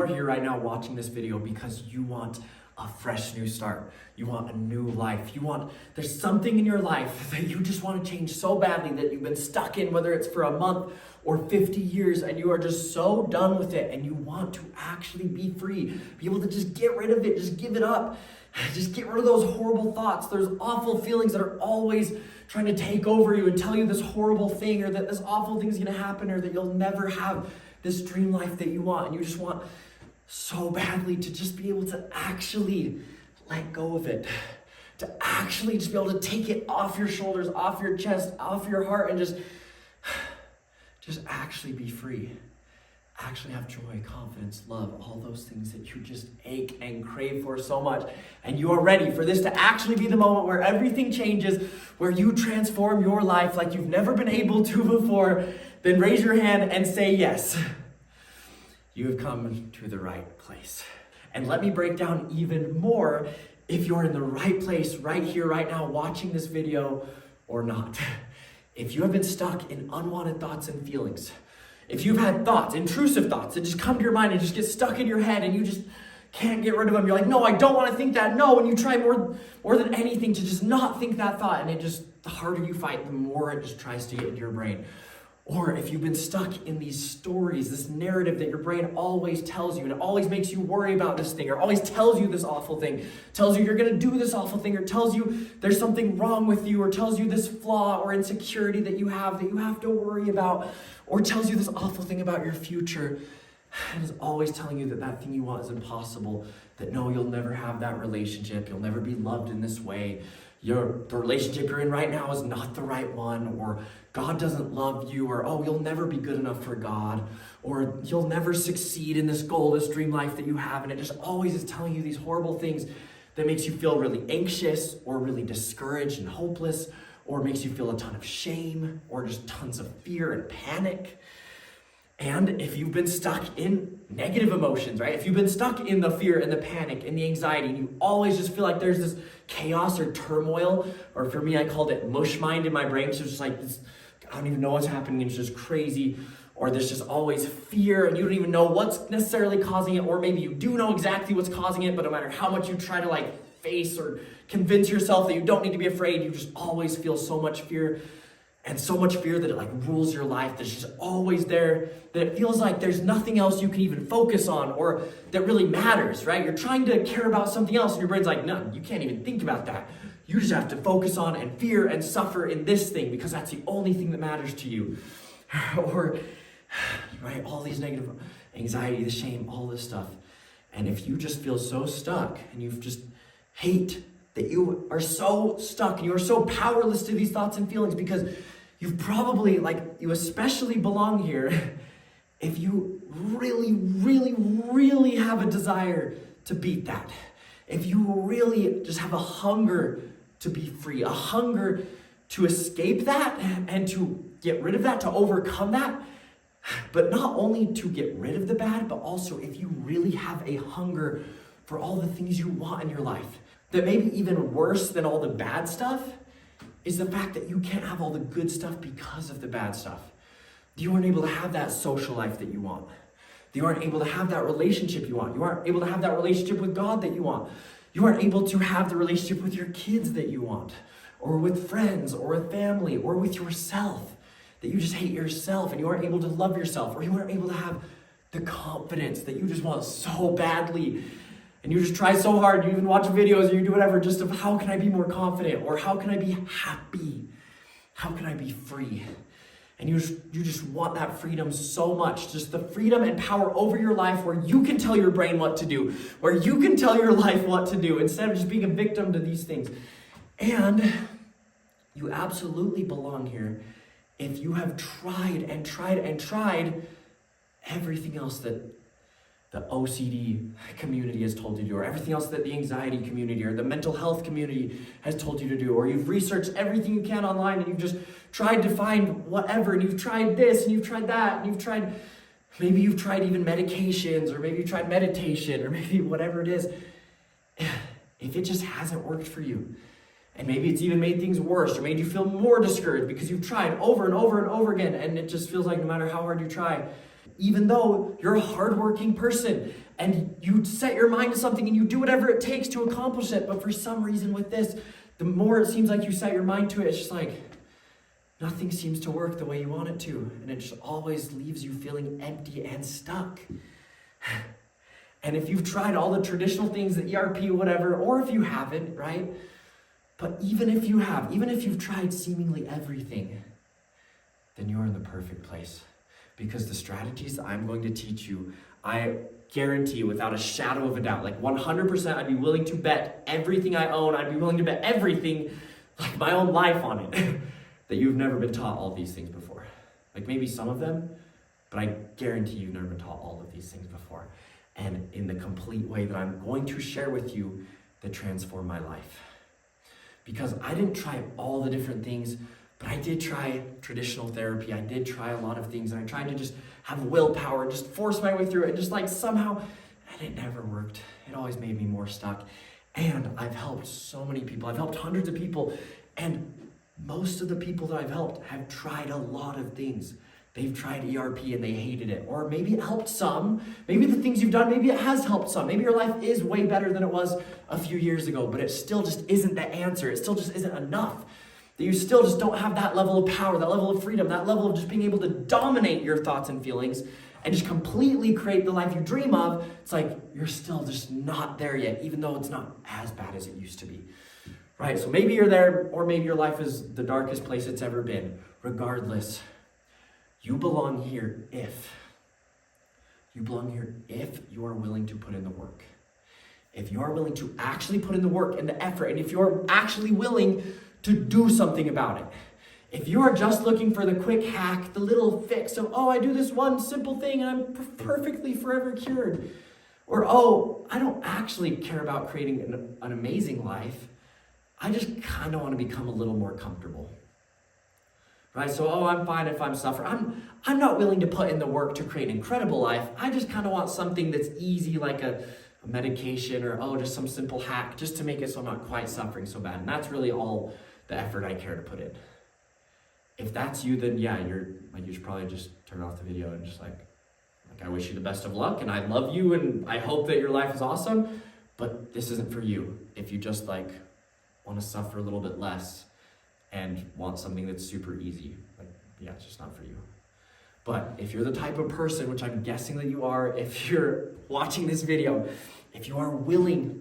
are here right now watching this video because you want a fresh new start. You want a new life. There's something in your life that you just want to change so badly that you've been stuck in, whether it's for a month or 50 years, and you are just so done with it, and you want to actually be free, be able to just get rid of it, just give it up, just get rid of those horrible thoughts, those awful feelings that are always trying to take over you and tell you this horrible thing, or that this awful thing is going to happen, or that you'll never have this dream life that you want, and you just want so badly to just be able to actually let go of it, to actually just be able to take it off your shoulders, off your chest, off your heart, and just actually be free. Actually have joy, confidence, love, all those things that you just ache and crave for so much. And you are ready for this to actually be the moment where everything changes, where you transform your life like you've never been able to before. Then raise your hand and say yes. You have come to the right place. And let me break down even more if you're in the right place right here, right now, watching this video or not. If you have been stuck in unwanted thoughts and feelings, if you've had thoughts, intrusive thoughts that just come to your mind and just get stuck in your head and you just can't get rid of them. You're like, no, I don't want to think that. No, and you try more than anything to just not think that thought. And the harder you fight, the more it just tries to get into your brain. Or if you've been stuck in these stories, this narrative that your brain always tells you, and it always makes you worry about this thing, or always tells you this awful thing, tells you you're going to do this awful thing, or tells you there's something wrong with you, or tells you this flaw or insecurity that you have to worry about, or tells you this awful thing about your future, and is always telling you that thing you want is impossible, that no, you'll never have that relationship, you'll never be loved in this way, the relationship you're in right now is not the right one, or God doesn't love you, or oh, you'll never be good enough for God, or you'll never succeed in this goal, this dream life that you have, and it just always is telling you these horrible things that makes you feel really anxious, or really discouraged and hopeless, or makes you feel a ton of shame, or just tons of fear and panic. And if you've been stuck in negative emotions, right? If you've been stuck in the fear and the panic and the anxiety, and you always just feel like there's this chaos or turmoil, or for me, I called it mush mind in my brain. So it's just like, I don't even know what's happening. It's just crazy. Or there's just always fear and you don't even know what's necessarily causing it. Or maybe you do know exactly what's causing it, but no matter how much you try to face or convince yourself that you don't need to be afraid, you just always feel so much fear. And so much fear that it rules your life, that's just always there, that it feels like there's nothing else you can even focus on or that really matters, right? You're trying to care about something else and your brain's like, no, you can't even think about that. You just have to focus on and fear and suffer in this thing because that's the only thing that matters to you. Or, right, all these negative anxiety, the shame, all this stuff. And if you just feel so stuck and you just hate that you are so stuck and you are so powerless to these thoughts and feelings because you've probably, you especially belong here if you really, really, really have a desire to beat that. If you really just have a hunger to be free, a hunger to escape that and to get rid of that, to overcome that, but not only to get rid of the bad, but also if you really have a hunger for all the things you want in your life, that maybe even worse than all the bad stuff is the fact that you can't have all the good stuff because of the bad stuff. You aren't able to have that social life that you want. You aren't able to have that relationship you want. You aren't able to have that relationship with God that you want. You aren't able to have the relationship with your kids that you want, or with friends, or with family, or with yourself, that you just hate yourself and you aren't able to love yourself, or you aren't able to have the confidence that you just want so badly. And you just try so hard, you even watch videos or you do whatever just of how can I be more confident, or how can I be happy? How can I be free? And you just want that freedom so much, just the freedom and power over your life where you can tell your brain what to do, where you can tell your life what to do instead of just being a victim to these things. And you absolutely belong here if you have tried and tried and tried everything else that the OCD community has told you to do, or everything else that the anxiety community or the mental health community has told you to do, or you've researched everything you can online and you've just tried to find whatever, and you've tried this and you've tried that, and maybe you've tried even medications, or maybe you tried meditation, or maybe whatever it is. If it just hasn't worked for you, and maybe it's even made things worse or made you feel more discouraged because you've tried over and over and over again, and it just feels like no matter how hard you try, even though you're a hardworking person and you set your mind to something and you do whatever it takes to accomplish it. But for some reason with this, the more it seems like you set your mind to it, it's just like nothing seems to work the way you want it to. And it just always leaves you feeling empty and stuck. And if you've tried all the traditional things, the ERP, whatever, or if you haven't, right? But even if you have, even if you've tried seemingly everything, then you're in the perfect place. Because the strategies I'm going to teach you, I guarantee you without a shadow of a doubt, like 100%, I'd be willing to bet everything I own, I'd be willing to bet everything, like my own life on it, that you've never been taught all these things before. Like maybe some of them, but I guarantee you've never been taught all of these things before. And in the complete way that I'm going to share with you that transformed my life. Because I didn't try all the different things, but I did try traditional therapy. I did try a lot of things, and I tried to just have willpower and just force my way through it, and just like somehow, and it never worked. It always made me more stuck. And I've helped so many people. I've helped hundreds of people, and most of the people that I've helped have tried a lot of things. They've tried ERP and they hated it. Or maybe it helped some. Maybe the things you've done, maybe it has helped some. Maybe your life is way better than it was a few years ago, but it still just isn't the answer. It still just isn't enough. That you still just don't have that level of power, that level of freedom, that level of just being able to dominate your thoughts and feelings and just completely create the life you dream of. It's like you're still just not there yet, even though it's not as bad as it used to be. Right? So maybe you're there, or maybe your life is the darkest place it's ever been. Regardless, you belong here if you are willing to put in the work. If you are willing to actually put in the work and the effort, and if you're actually willing to do something about it. If you are just looking for the quick hack, the little fix of, oh, I do this one simple thing and I'm perfectly forever cured. Or, oh, I don't actually care about creating an amazing life. I just kind of want to become a little more comfortable. Right? So, oh, I'm fine if I'm suffering. I'm not willing to put in the work to create an incredible life. I just kind of want something that's easy, like a medication, or, oh, just some simple hack, just to make it so I'm not quite suffering so bad. And that's really all the effort I care to put in. If that's you, then yeah, you should probably just turn off the video and just like I wish you the best of luck, and I love you, and I hope that your life is awesome, but this isn't for you. If you just like want to suffer a little bit less and want something that's super easy, like, yeah, it's just not for you. But if you're the type of person, which I'm guessing that you are, if you're watching this video, if you are willing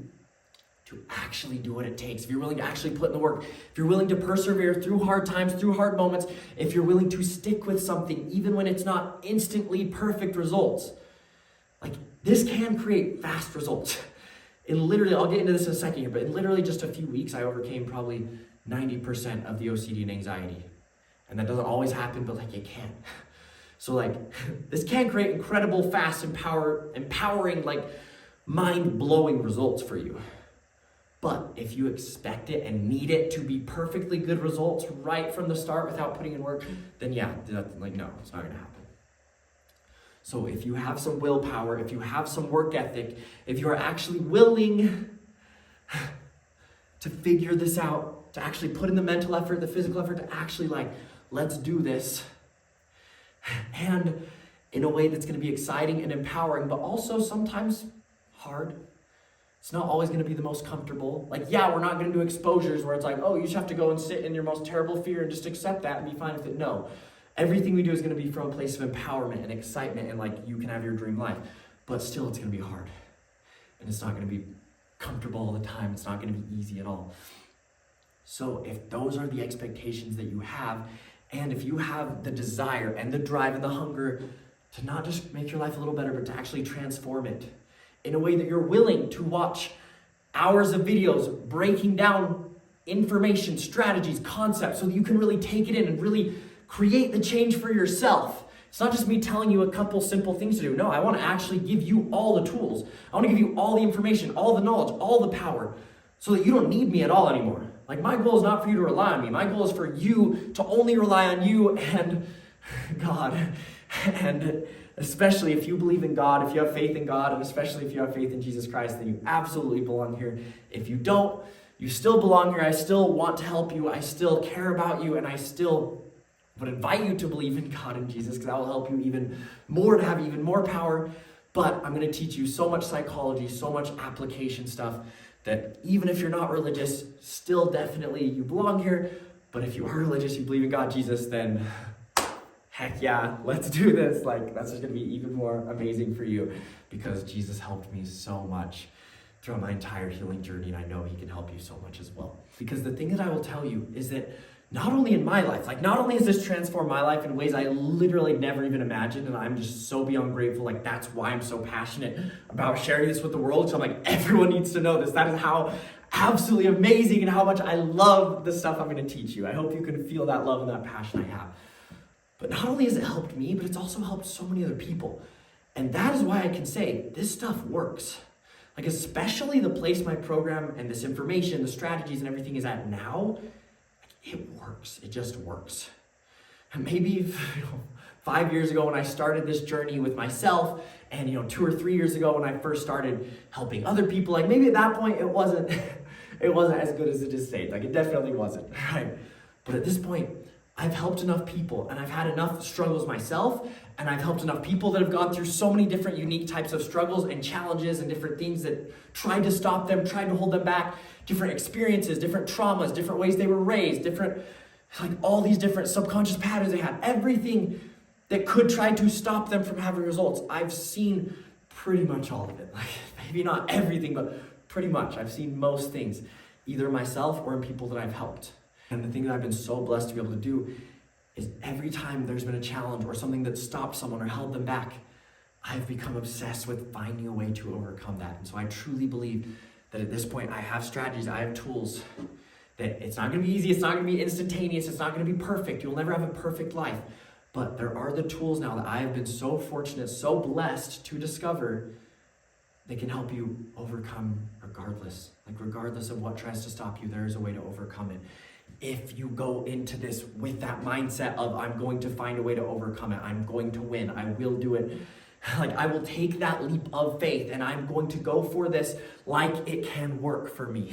to actually do what it takes, if you're willing to actually put in the work, if you're willing to persevere through hard times, through hard moments, if you're willing to stick with something, even when it's not instantly perfect results, like this can create fast results. In literally, I'll get into this in a second here, but in literally just a few weeks, I overcame probably 90% of the OCD and anxiety. And that doesn't always happen, but like it can. So like, this can create incredible, fast, empowering, like mind-blowing results for you. But if you expect it and need it to be perfectly good results right from the start without putting in work, then yeah, like no, it's not gonna happen. So if you have some willpower, if you have some work ethic, if you are actually willing to figure this out, to actually put in the mental effort, the physical effort, to actually like, let's do this. And in a way that's gonna be exciting and empowering, but also sometimes hard. It's not always gonna be the most comfortable. Like, yeah, we're not gonna do exposures where it's like, oh, you just have to go and sit in your most terrible fear and just accept that and be fine with it. No. Everything we do is going to be from a place of empowerment and excitement, and like you can have your dream life, but still it's going to be hard, and it's not going to be comfortable all the time. It's not going to be easy at all. So if those are the expectations that you have, and if you have the desire and the drive and the hunger to not just make your life a little better, but to actually transform it in a way that you're willing to watch hours of videos breaking down information, strategies, concepts, so that you can really take it in and really create the change for yourself. It's not just me telling you a couple simple things to do. No, I want to actually give you all the tools. I want to give you all the information, all the knowledge, all the power, so that you don't need me at all anymore. Like, my goal is not for you to rely on me. My goal is for you to only rely on you and God. And especially if you believe in God, if you have faith in God, and especially if you have faith in Jesus Christ, then you absolutely belong here. If you don't, you still belong here. I still want to help you. I still care about you, and I still would invite you to believe in God and Jesus, because that will help you even more, to have even more power. But I'm going to teach you so much psychology, so much application stuff that even if you're not religious, still definitely you belong here. But if you are religious, you believe in God, Jesus, then heck yeah, let's do this. Like, that's just going to be even more amazing for you because Jesus helped me so much throughout my entire healing journey, and I know he can help you so much as well. Because the thing that I will tell you is that not only in my life, like not only has this transformed my life in ways I literally never even imagined, and I'm just so beyond grateful, like that's why I'm so passionate about sharing this with the world. So I'm like, everyone needs to know this. That is how absolutely amazing and how much I love the stuff I'm going to teach you. I hope you can feel that love and that passion I have. But not only has it helped me, but it's also helped so many other people. And that is why I can say this stuff works. Like especially the place my program and this information, the strategies and everything is at now, it works. It just works. And maybe 5 years ago when I started this journey with myself, and 2 or 3 years ago when I first started helping other people, like maybe at that point it wasn't as good as it is today. Like it definitely wasn't, right? But at this point, I've helped enough people and I've had enough struggles myself, and I've helped enough people that have gone through so many different unique types of struggles and challenges and different things that tried to stop them, tried to hold them back, different experiences, different traumas, different ways they were raised, different, like all these different subconscious patterns they had, everything that could try to stop them from having results. I've seen pretty much all of it. Like maybe not everything, but pretty much. I've seen most things, either myself or in people that I've helped. And the thing that I've been so blessed to be able to do is every time there's been a challenge or something that stopped someone or held them back, I've become obsessed with finding a way to overcome that. And so I truly believe that at this point I have strategies, I have tools, that it's not going to be easy, it's not going to be instantaneous, it's not going to be perfect. You'll never have a perfect life. But there are the tools now that I have been so fortunate, so blessed to discover that can help you overcome regardless. Like regardless of what tries to stop you, there is a way to overcome it. If you go into this with that mindset of I'm going to find a way to overcome it, I'm going to win, I will do it. Like I will take that leap of faith and I'm going to go for this like it can work for me.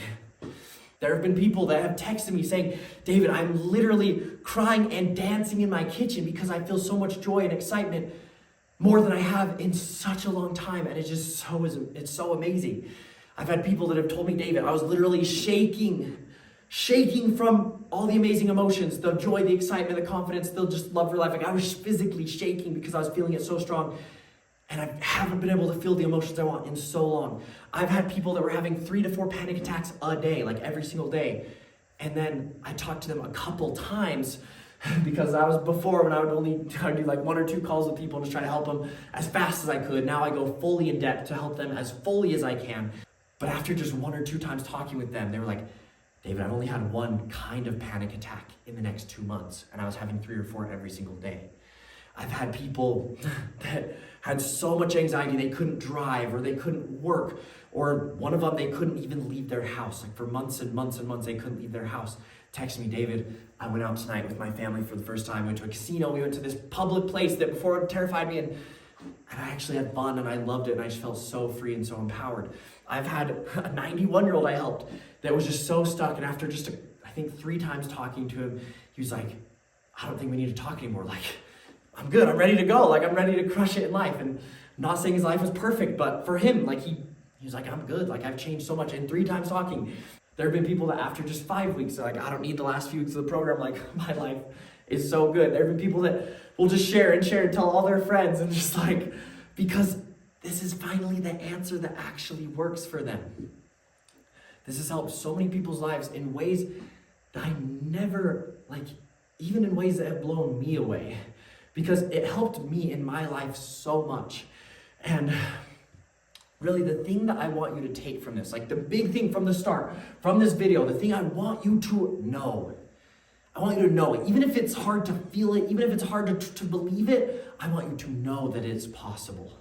There have been people that have texted me saying, David, I'm literally crying and dancing in my kitchen because I feel so much joy and excitement more than I have in such a long time. And it's so amazing. I've had people that have told me, David, I was literally shaking from all the amazing emotions, the joy, the excitement, the confidence, the just love for life. Like I was physically shaking because I was feeling it so strong. And I haven't been able to feel the emotions I want in so long. I've had people that were having 3 to 4 panic attacks a day, like every single day. And then I talked to them a couple times because I was before when I would do like 1 or 2 calls with people and just try to help them as fast as I could. Now I go fully in depth to help them as fully as I can. But after just 1 or 2 times talking with them, they were like, David, I've only had 1 kind of panic attack in the next 2 months. And I was having 3 or 4 every single day. I've had people that had so much anxiety they couldn't drive or they couldn't work, or one of them, they couldn't even leave their house. Like for months and months and months, they couldn't leave their house. Text me, David, I went out tonight with my family for the first time. We went to a casino. We went to this public place that before terrified me, and I actually had fun and I loved it and I just felt so free and so empowered. I've had a 91-year-old I helped that was just so stuck, and after just, I think 3 times talking to him, he was like, I don't think we need to talk anymore. Like, I'm good, I'm ready to go. Like, I'm ready to crush it in life. And I'm not saying his life was perfect, but for him, like he was like, I'm good. Like, I've changed so much. And 3 times talking, there have been people that after just 5 weeks, they're like, I don't need the last few weeks of the program. Like, my life is so good. There have been people that will just share and tell all their friends, and just like, because this is finally the answer that actually works for them. This has helped so many people's lives in ways that I never, like, even in ways that have blown me away. Because it helped me in my life so much. And really the thing that I want you to take from this, like the big thing from the start, from this video, the thing I want you to know, I want you to know it. Even if it's hard to feel it, even if it's hard to believe it, I want you to know that it's possible.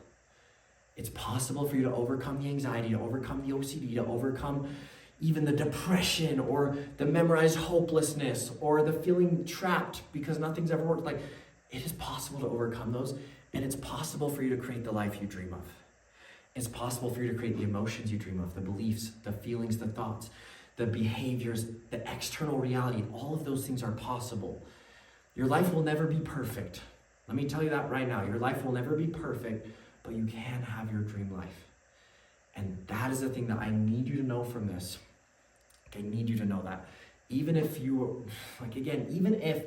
It's possible for you to overcome the anxiety, to overcome the OCD, to overcome even the depression or the memorized hopelessness or the feeling trapped because nothing's ever worked. Like, it is possible to overcome those, and it's possible for you to create the life you dream of. It's possible for you to create the emotions you dream of, the beliefs, the feelings, the thoughts, the behaviors, the external reality. All of those things are possible. Your life will never be perfect. Let me tell you that right now. Your life will never be perfect, but you can have your dream life. And that is the thing that I need you to know from this. I need you to know that. Even if even if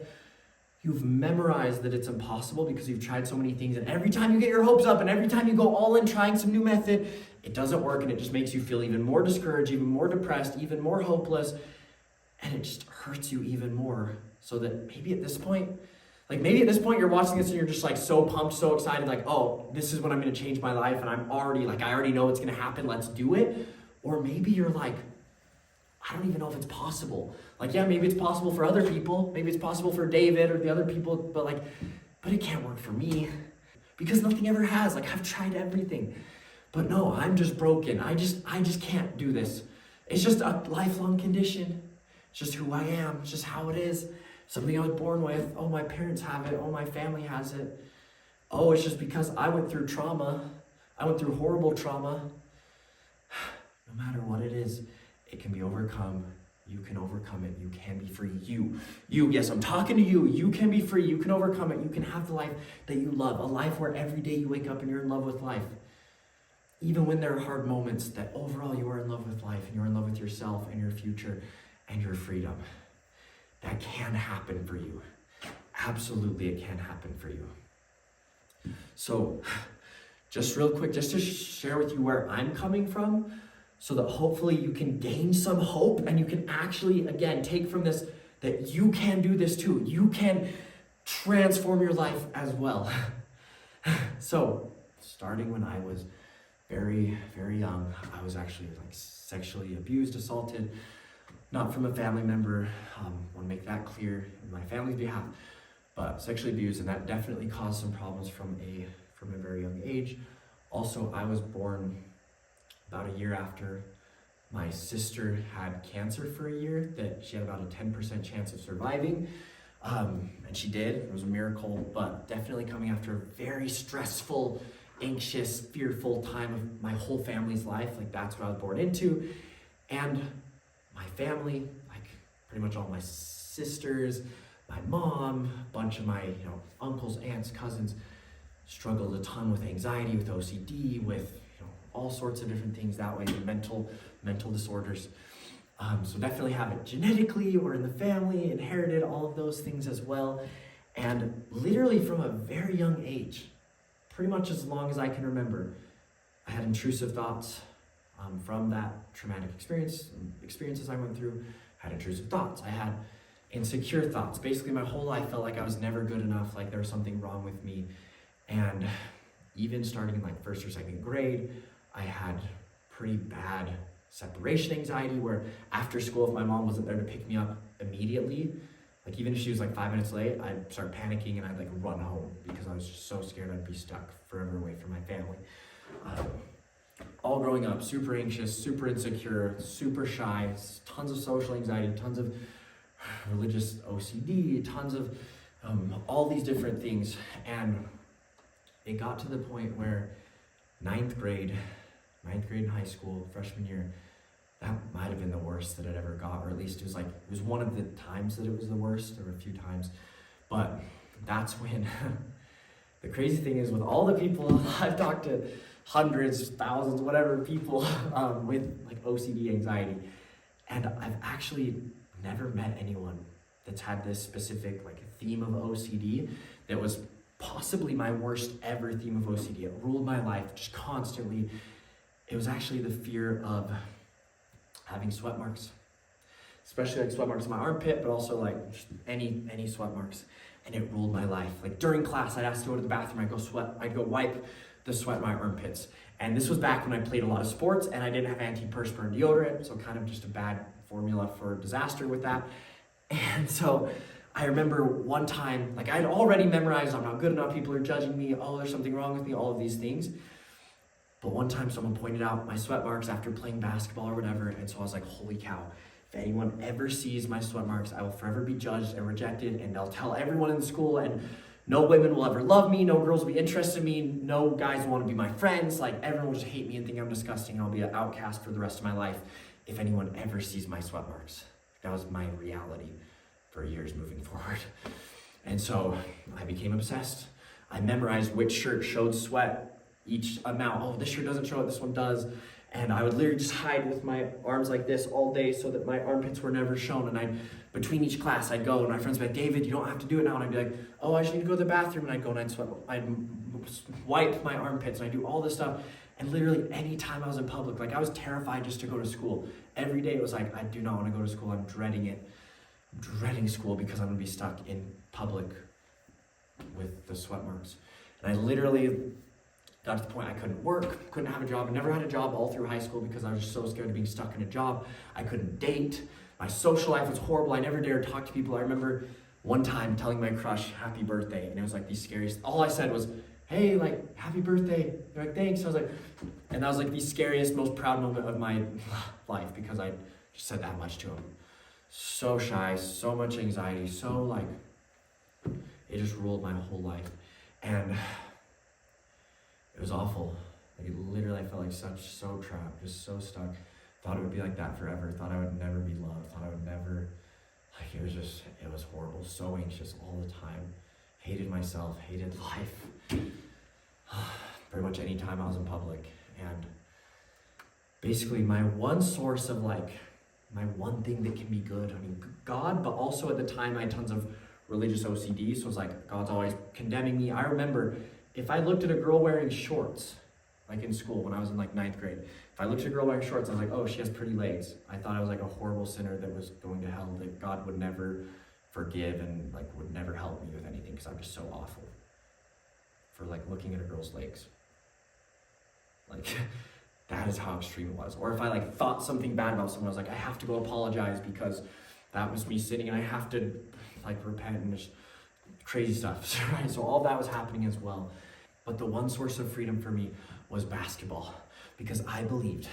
you've memorized that it's impossible because you've tried so many things, and every time you get your hopes up and every time you go all in trying some new method, it doesn't work, and it just makes you feel even more discouraged, even more depressed, even more hopeless, and it just hurts you even more. So that maybe at this point you're watching this and you're just like so pumped, so excited, like, oh, this is when I'm going to change my life, and I already know it's going to happen, let's do it. Or maybe you're like, I don't even know if it's possible. Like, yeah, maybe it's possible for other people. Maybe it's possible for David or the other people, but it can't work for me because nothing ever has. Like, I've tried everything, but no, I'm just broken. I just can't do this. It's just a lifelong condition. It's just who I am. It's just how it is. Something I was born with. Oh, my parents have it. Oh, my family has it. Oh, it's just because I went through trauma. I went through horrible trauma. No matter what it is, it can be overcome. You can overcome it. You can be free. You, yes, I'm talking to you. You can be free. You can overcome it. You can have the life that you love. A life where every day you wake up and you're in love with life. Even when there are hard moments, that overall you are in love with life and you're in love with yourself and your future and your freedom. That can happen for you. Absolutely, it can happen for you. So, just real quick, just to share with you where I'm coming from, so that hopefully you can gain some hope and you can actually, again, take from this that you can do this too. You can transform your life as well. So, starting when I was very, very young, I was actually sexually abused, assaulted, not from a family member. I want to make that clear in my family's behalf, but sexually abused, and that definitely caused some problems from a very young age. Also, I was born about a year after my sister had cancer for a year, that she had about a 10% chance of surviving. And she did. It was a miracle, but definitely coming after a very stressful, anxious, fearful time of my whole family's life. That's what I was born into. And my family, pretty much all my sisters, my mom, a bunch of my uncles, aunts, cousins, struggled a ton with anxiety, with OCD, with all sorts of different things that way, mental disorders. So definitely have it genetically or in the family, inherited all of those things as well. And literally from a very young age, pretty much as long as I can remember, I had intrusive thoughts from that traumatic experiences I went through. I had intrusive thoughts. I had insecure thoughts. Basically, my whole life felt like I was never good enough, like there was something wrong with me. And even starting in first or second grade, I had pretty bad separation anxiety where after school, if my mom wasn't there to pick me up immediately, even if she was 5 minutes late, I'd start panicking and I'd run home because I was just so scared I'd be stuck forever away from my family. All growing up, super anxious, super insecure, super shy, tons of social anxiety, tons of religious OCD, tons of all these different things. And it got to the point where ninth grade in high school, freshman year, that might have been the worst that I'd ever got, or at least it was one of the times that it was the worst. There were a few times, but that's when the crazy thing is, with all the people I've talked to, hundreds, thousands, whatever people with OCD anxiety, and I've actually never met anyone that's had this specific theme of OCD that was possibly my worst ever theme of OCD. It ruled my life just constantly. It was actually the fear of having sweat marks, especially sweat marks in my armpit, but also any sweat marks, and it ruled my life. During class, I'd ask to go to the bathroom, I'd go wipe the sweat in my armpits. And this was back when I played a lot of sports and I didn't have antiperspirant deodorant, so kind of just a bad formula for disaster with that. And so I remember one time, I'd already memorized, I'm not good enough, people are judging me, oh, there's something wrong with me, all of these things. But one time someone pointed out my sweat marks after playing basketball or whatever, and so I was like, holy cow, if anyone ever sees my sweat marks, I will forever be judged and rejected, and they'll tell everyone in the school, and no women will ever love me, no girls will be interested in me, no guys will want to be my friends, everyone will just hate me and think I'm disgusting, and I'll be an outcast for the rest of my life if anyone ever sees my sweat marks. That was my reality for years moving forward. And so I became obsessed. I memorized which shirt showed sweat each amount. Oh, this shirt doesn't show it, this one does. And I would literally just hide with my arms like this all day so that my armpits were never shown. And between each class, I'd go, and my friends would be like, David, you don't have to do it now. And I'd be like, oh, I just need to go to the bathroom. And I'd go and I'd wipe my armpits, and I'd do all this stuff. And literally any time I was in public, like I was terrified just to go to school. Every day it was like, I do not want to go to school. I'm dreading it. I'm dreading school because I'm going to be stuck in public with the sweat marks. And I literally got to the point I couldn't work, couldn't have a job. I never had a job all through high school because I was just so scared of being stuck in a job. I couldn't date. My social life was horrible. I never dared talk to people. I remember one time telling my crush happy birthday, and it was like the scariest. All I said was, hey, like, happy birthday. They're like, thanks. I was like, and that was like the scariest, most proud moment of my life because I just said that much to him. So shy, so much anxiety, so like, it just ruled my whole life. And it was awful. Like literally I felt like so trapped, just so stuck. Thought it would be like that forever. Thought I would never be loved. Thought I would never, like it was horrible. So anxious all the time. Hated myself, hated life. Pretty much any time I was in public. And basically my one source of like, my one thing that can be good, I mean, God, but also at the time I had tons of religious OCD, so it was like, God's always condemning me. I remember if I looked at a girl wearing shorts, like in school when I was in like 9th grade, if I looked at a girl wearing shorts, I was like, oh, she has pretty legs. I thought I was like a horrible sinner that was going to hell, that God would never forgive and like would never help me with anything because I'm just so awful for like looking at a girl's legs. Like, that is how extreme it was. Or if I like thought something bad about someone, I was like, I have to go apologize because that was me sinning and I have to like repent and just crazy stuff, right? So all that was happening as well. But the one source of freedom for me was basketball, because I believed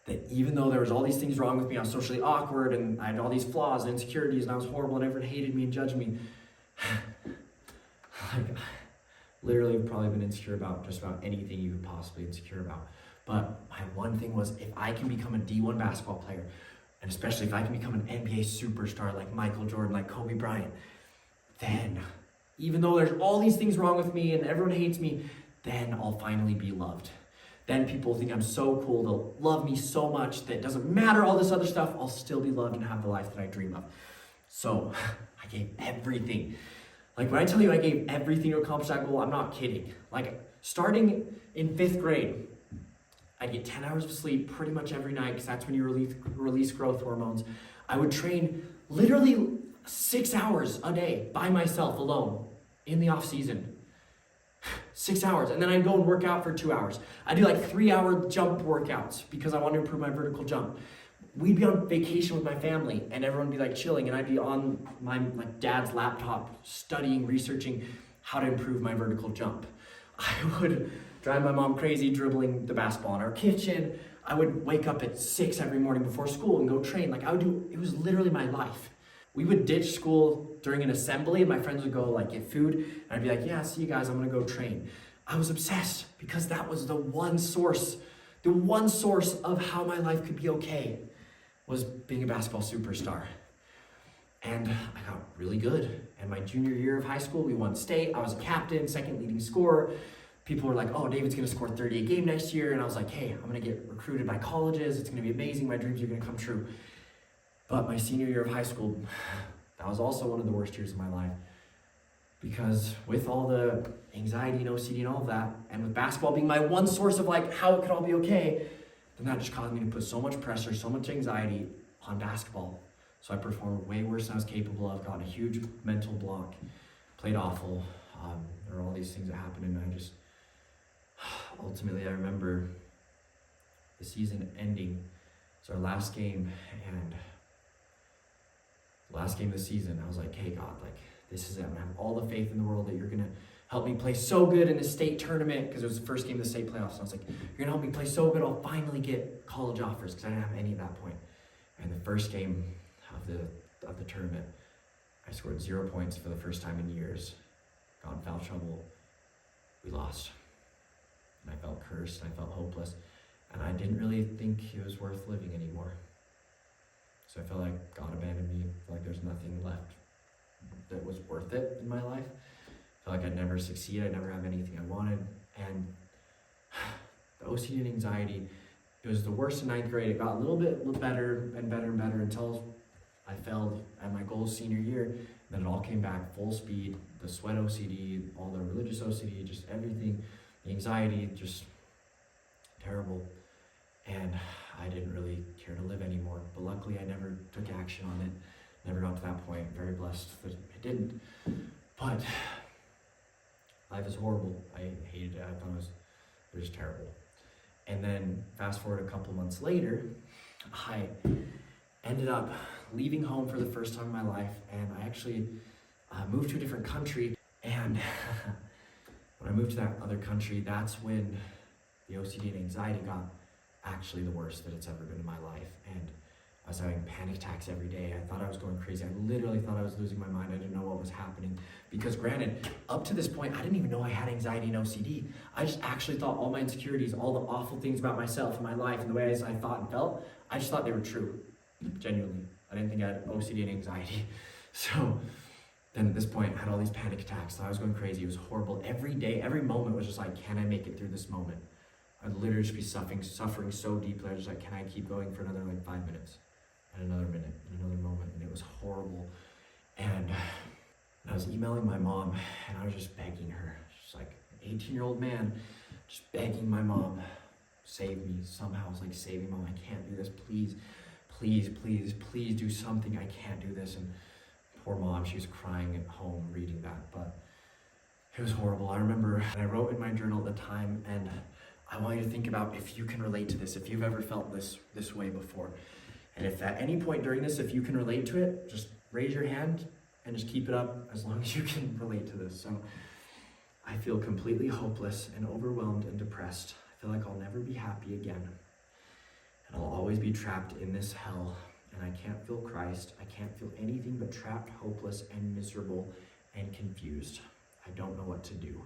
that even though there was all these things wrong with me, I was socially awkward and I had all these flaws and insecurities and I was horrible and everyone hated me and judged me. Like, literally I've probably been insecure about just about anything you could possibly be insecure about. But my one thing was, if I can become a D1 basketball player, and especially if I can become an NBA superstar like Michael Jordan, like Kobe Bryant, then even though there's all these things wrong with me and everyone hates me, then I'll finally be loved. Then people think I'm so cool, they'll love me so much that it doesn't matter all this other stuff, I'll still be loved and have the life that I dream of. So I gave everything. Like when I tell you I gave everything to accomplish that goal, I'm not kidding. Like starting in 5th grade, I'd get 10 hours of sleep pretty much every night because that's when you release growth hormones. I would train literally 6 hours a day by myself alone in the off season. 6 hours. And then I'd go and work out for 2 hours. I'd do like 3-hour jump workouts because I wanted to improve my vertical jump. We'd be on vacation with my family and everyone would be like chilling and I'd be on my dad's laptop studying, researching how to improve my vertical jump. I would drive my mom crazy dribbling the basketball in our kitchen. I would wake up at 6 every morning before school and go train. Like it was literally my life. We would ditch school during an assembly and my friends would go like get food and I'd be like, yeah, see you guys, I'm gonna go train. I was obsessed because that was the one source of how my life could be okay, was being a basketball superstar. And I got really good. And my junior year of high school, we won state. I was a captain, second leading scorer. People were like, oh, David's gonna score 30 a game next year. And I was like, hey, I'm gonna get recruited by colleges. It's gonna be amazing. My dreams are gonna come true. But my senior year of high school, that was also one of the worst years of my life. Because with all the anxiety and OCD and all of that, and with basketball being my one source of like how it could all be okay, then that just caused me to put so much pressure, so much anxiety on basketball. So I performed way worse than I was capable of, got a huge mental block, played awful. There were all these things that happened and I just, ultimately I remember the season ending. It's our last game, and the last game of the season, I was like, hey God, like this is it. I'm gonna have all the faith in the world that you're gonna help me play so good in the state tournament, because it was the first game of the state playoffs. And I was like, you're gonna help me play so good, I'll finally get college offers, because I didn't have any at that point. And the first game of the tournament, I scored 0 points for the first time in years. Got in foul trouble. We lost. And I felt cursed and I felt hopeless. And I didn't really think it was worth living anymore. So I felt like God abandoned me. I felt like there's nothing left that was worth it in my life. I felt like I'd never succeed. I'd never have anything I wanted. And the OCD and anxiety, it was the worst in ninth grade. It got a little bit better and better and better until I failed at my goals senior year. Then it all came back full speed. The sweat OCD, all the religious OCD, just everything, the anxiety, just terrible. And I didn't really care to live anymore. But luckily I never took action on it. Never got to that point. Very blessed that I didn't. But life is horrible. I hated it. I thought it was terrible. And then fast forward a couple months later, I ended up leaving home for the first time in my life, and I actually moved to a different country. And when I moved to that other country, that's when the OCD and anxiety got actually the worst that it's ever been in my life. And I was having panic attacks every day. I thought I was going crazy. I literally thought I was losing my mind. I didn't know what was happening. Because granted, up to this point, I didn't even know I had anxiety and OCD. I just actually thought all my insecurities, all the awful things about myself and my life and the ways I thought and felt, I just thought they were true. Genuinely. I didn't think I had OCD and anxiety. So then at this point, I had all these panic attacks. I was going crazy. It was horrible. Every day, every moment was just like, can I make it through this moment? I'd literally just be suffering so deeply. I was just like, can I keep going for another 5 minutes? And another minute, and another moment, and it was horrible. And I was emailing my mom, and I was just begging her, just like an 18-year-old man, just begging my mom, save me somehow. I was like, saving mom, I can't do this, please, please, please, please do something, I can't do this. And poor mom, she was crying at home reading that, but it was horrible. I remember, and I wrote in my journal at the time, and I want you to think about if you can relate to this, if you've ever felt this way before. And if at any point during this, if you can relate to it, just raise your hand and just keep it up as long as you can relate to this. So I feel completely hopeless and overwhelmed and depressed. I feel like I'll never be happy again. And I'll always be trapped in this hell. And I can't feel Christ. I can't feel anything but trapped, hopeless, and miserable and confused. I don't know what to do.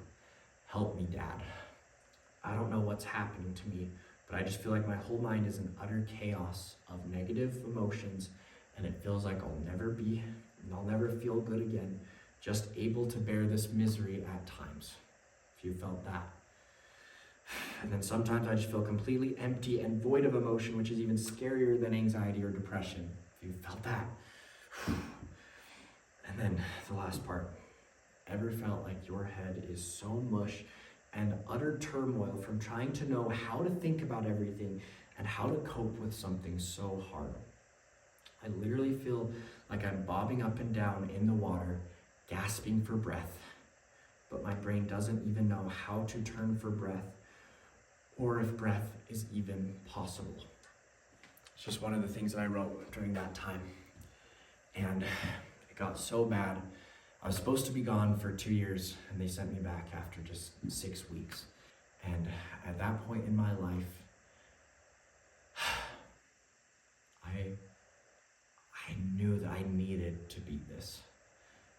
Help me, Dad. I don't know what's happening to me, but I just feel like my whole mind is an utter chaos of negative emotions, and it feels like I'll never feel good again, just able to bear this misery at times. If you felt that. And then sometimes I just feel completely empty and void of emotion, which is even scarier than anxiety or depression. If you felt that. And then the last part. Ever felt like your head is so mush and utter turmoil from trying to know how to think about everything and how to cope with something so hard? I literally feel like I'm bobbing up and down in the water, gasping for breath, but my brain doesn't even know how to turn for breath or if breath is even possible. It's just one of the things that I wrote during that time. And it got so bad. I was supposed to be gone for 2 years, and they sent me back after just 6 weeks. And at that point in my life, I knew that I needed to beat this.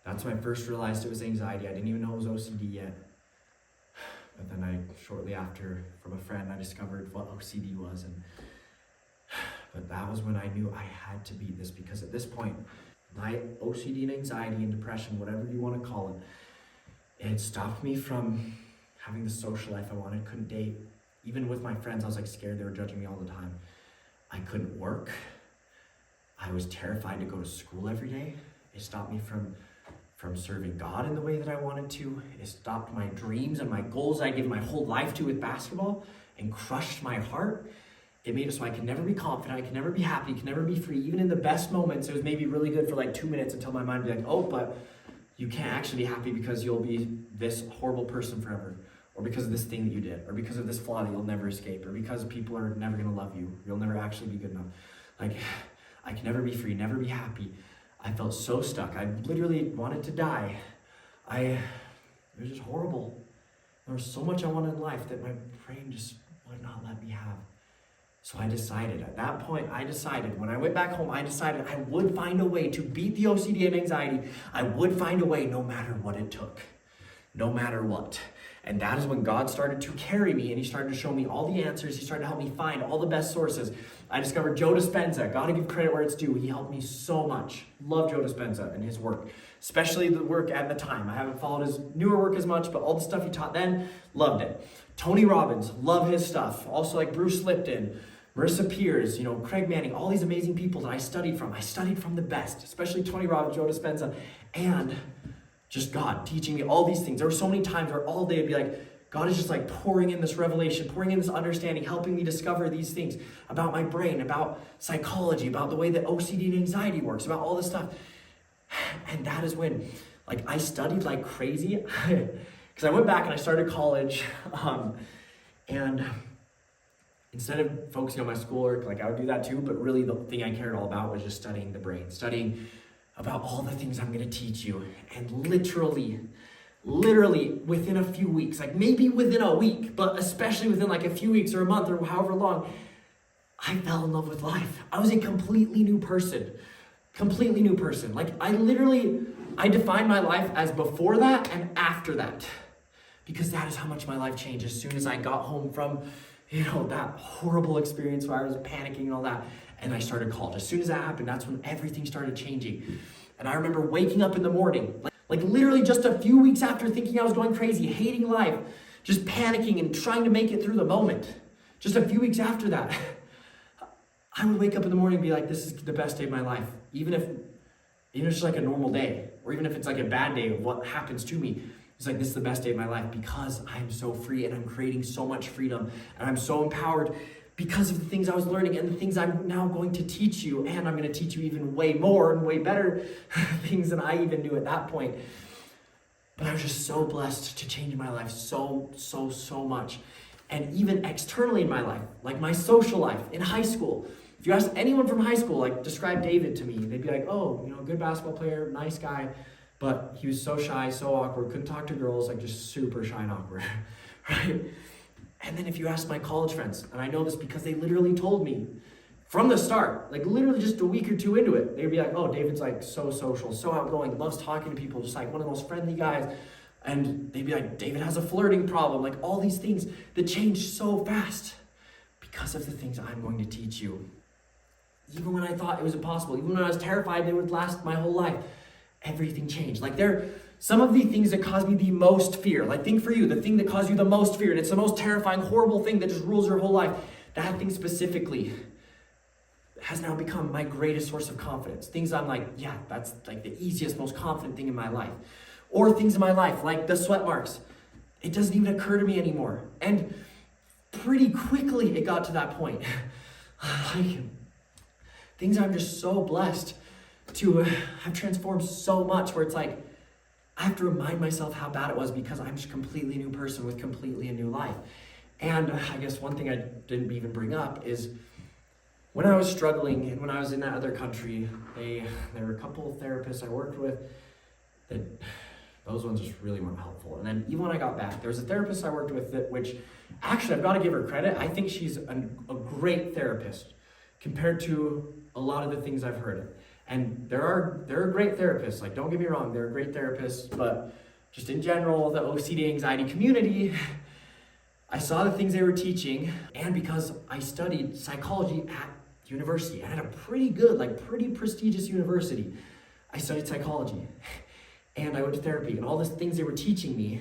That's when I first realized it was anxiety. I didn't even know it was OCD yet. But then shortly after, from a friend, I discovered what OCD was. But that was when I knew I had to beat this, because at this point, my OCD and anxiety and depression, whatever you want to call it, it stopped me from having the social life I wanted. Couldn't date. Even with my friends, I was like scared. They were judging me all the time. I couldn't work. I was terrified to go to school every day. It stopped me from serving God in the way that I wanted to. It stopped my dreams and my goals I gave my whole life to with basketball and crushed my heart. It made it so I could never be confident, I could never be happy, could never be free. Even in the best moments, it was maybe really good for like 2 minutes until my mind would be like, oh, but you can't actually be happy because you'll be this horrible person forever, or because of this thing that you did, or because of this flaw that you'll never escape, or because people are never gonna love you, you'll never actually be good enough. Like, I can never be free, never be happy. I felt so stuck. I literally wanted to die. It was just horrible. There was so much I wanted in life that my brain just would not let me have. So I decided, at that point, when I went back home, I decided I would find a way to beat the OCD and anxiety. I would find a way no matter what it took. no matter what. And that is when God started to carry me, and he started to show me all the answers. He started to help me find all the best sources. I discovered Joe Dispenza. Gotta give credit where it's due. He helped me so much. Love Joe Dispenza and his work, especially the work at the time. I haven't followed his newer work as much, but all the stuff he taught then, loved it. Tony Robbins, love his stuff. Also like Bruce Lipton, Marissa Peers, Craig Manning, all these amazing people that I studied from. I studied from the best, especially Tony Robbins, Joe Dispenza, and just God teaching me all these things. There were so many times where all day it'd be like, God is just like pouring in this revelation, pouring in this understanding, helping me discover these things about my brain, about psychology, about the way that OCD and anxiety works, about all this stuff. And that is when, I studied like crazy, because I went back and I started college, and instead of focusing on my schoolwork, I would do that too, but really the thing I cared all about was just studying the brain, studying about all the things I'm going to teach you. And literally within a few weeks, maybe within a week, but especially within a few weeks or a month or however long, I fell in love with life. I was a completely new person. I defined my life as before that and after that, because that is how much my life changed as soon as I got home from, that horrible experience where I was panicking and all that, and I started college. As soon as that happened, that's when everything started changing. And I remember waking up in the morning, literally just a few weeks after thinking I was going crazy, hating life, just panicking and trying to make it through the moment. Just a few weeks after that, I would wake up in the morning and be like, this is the best day of my life. Even if it's just a normal day, or even if it's a bad day of what happens to me, it's this is the best day of my life, because I'm so free and I'm creating so much freedom and I'm so empowered because of the things I was learning and the things I'm now going to teach you. And I'm going to teach you even way more and way better things than I even knew at that point. But I was just so blessed to change my life so much. And even externally in my life, my social life in high school. If you ask anyone from high school, describe David to me, they'd be like, oh, good basketball player, nice guy, but he was so shy, so awkward, couldn't talk to girls, just super shy and awkward, right? And then if you ask my college friends, and I know this because they literally told me from the start, literally just a week or two into it, they'd be like, oh, David's so social, so outgoing, loves talking to people, just one of the most friendly guys. And they'd be like, David has a flirting problem, all these things that changed so fast because of the things I'm going to teach you. Even when I thought it was impossible, even when I was terrified they would last my whole life, everything changed. Some of the things that caused me the most fear, think for you, the thing that caused you the most fear, and it's the most terrifying, horrible thing that just rules your whole life, that thing specifically has now become my greatest source of confidence. Things I'm yeah, that's the easiest, most confident thing in my life. Or things in my life, like the sweat marks. It doesn't even occur to me anymore. And pretty quickly it got to that point. Things I'm just so blessed to have transformed so much, where it's I have to remind myself how bad it was, because I'm just a completely new person with completely a new life. And I guess one thing I didn't even bring up is when I was struggling and when I was in that other country, there were a couple of therapists I worked with that those ones just really weren't helpful. And then even when I got back, there was a therapist I worked with which actually I've got to give her credit. I think she's a great therapist compared to a lot of the things I've heard. And there are great therapists, don't get me wrong, there are great therapists, but just in general, the OCD anxiety community, I saw the things they were teaching, and because I studied psychology at university, and at a pretty good, pretty prestigious university, I studied psychology, and I went to therapy, and all the things they were teaching me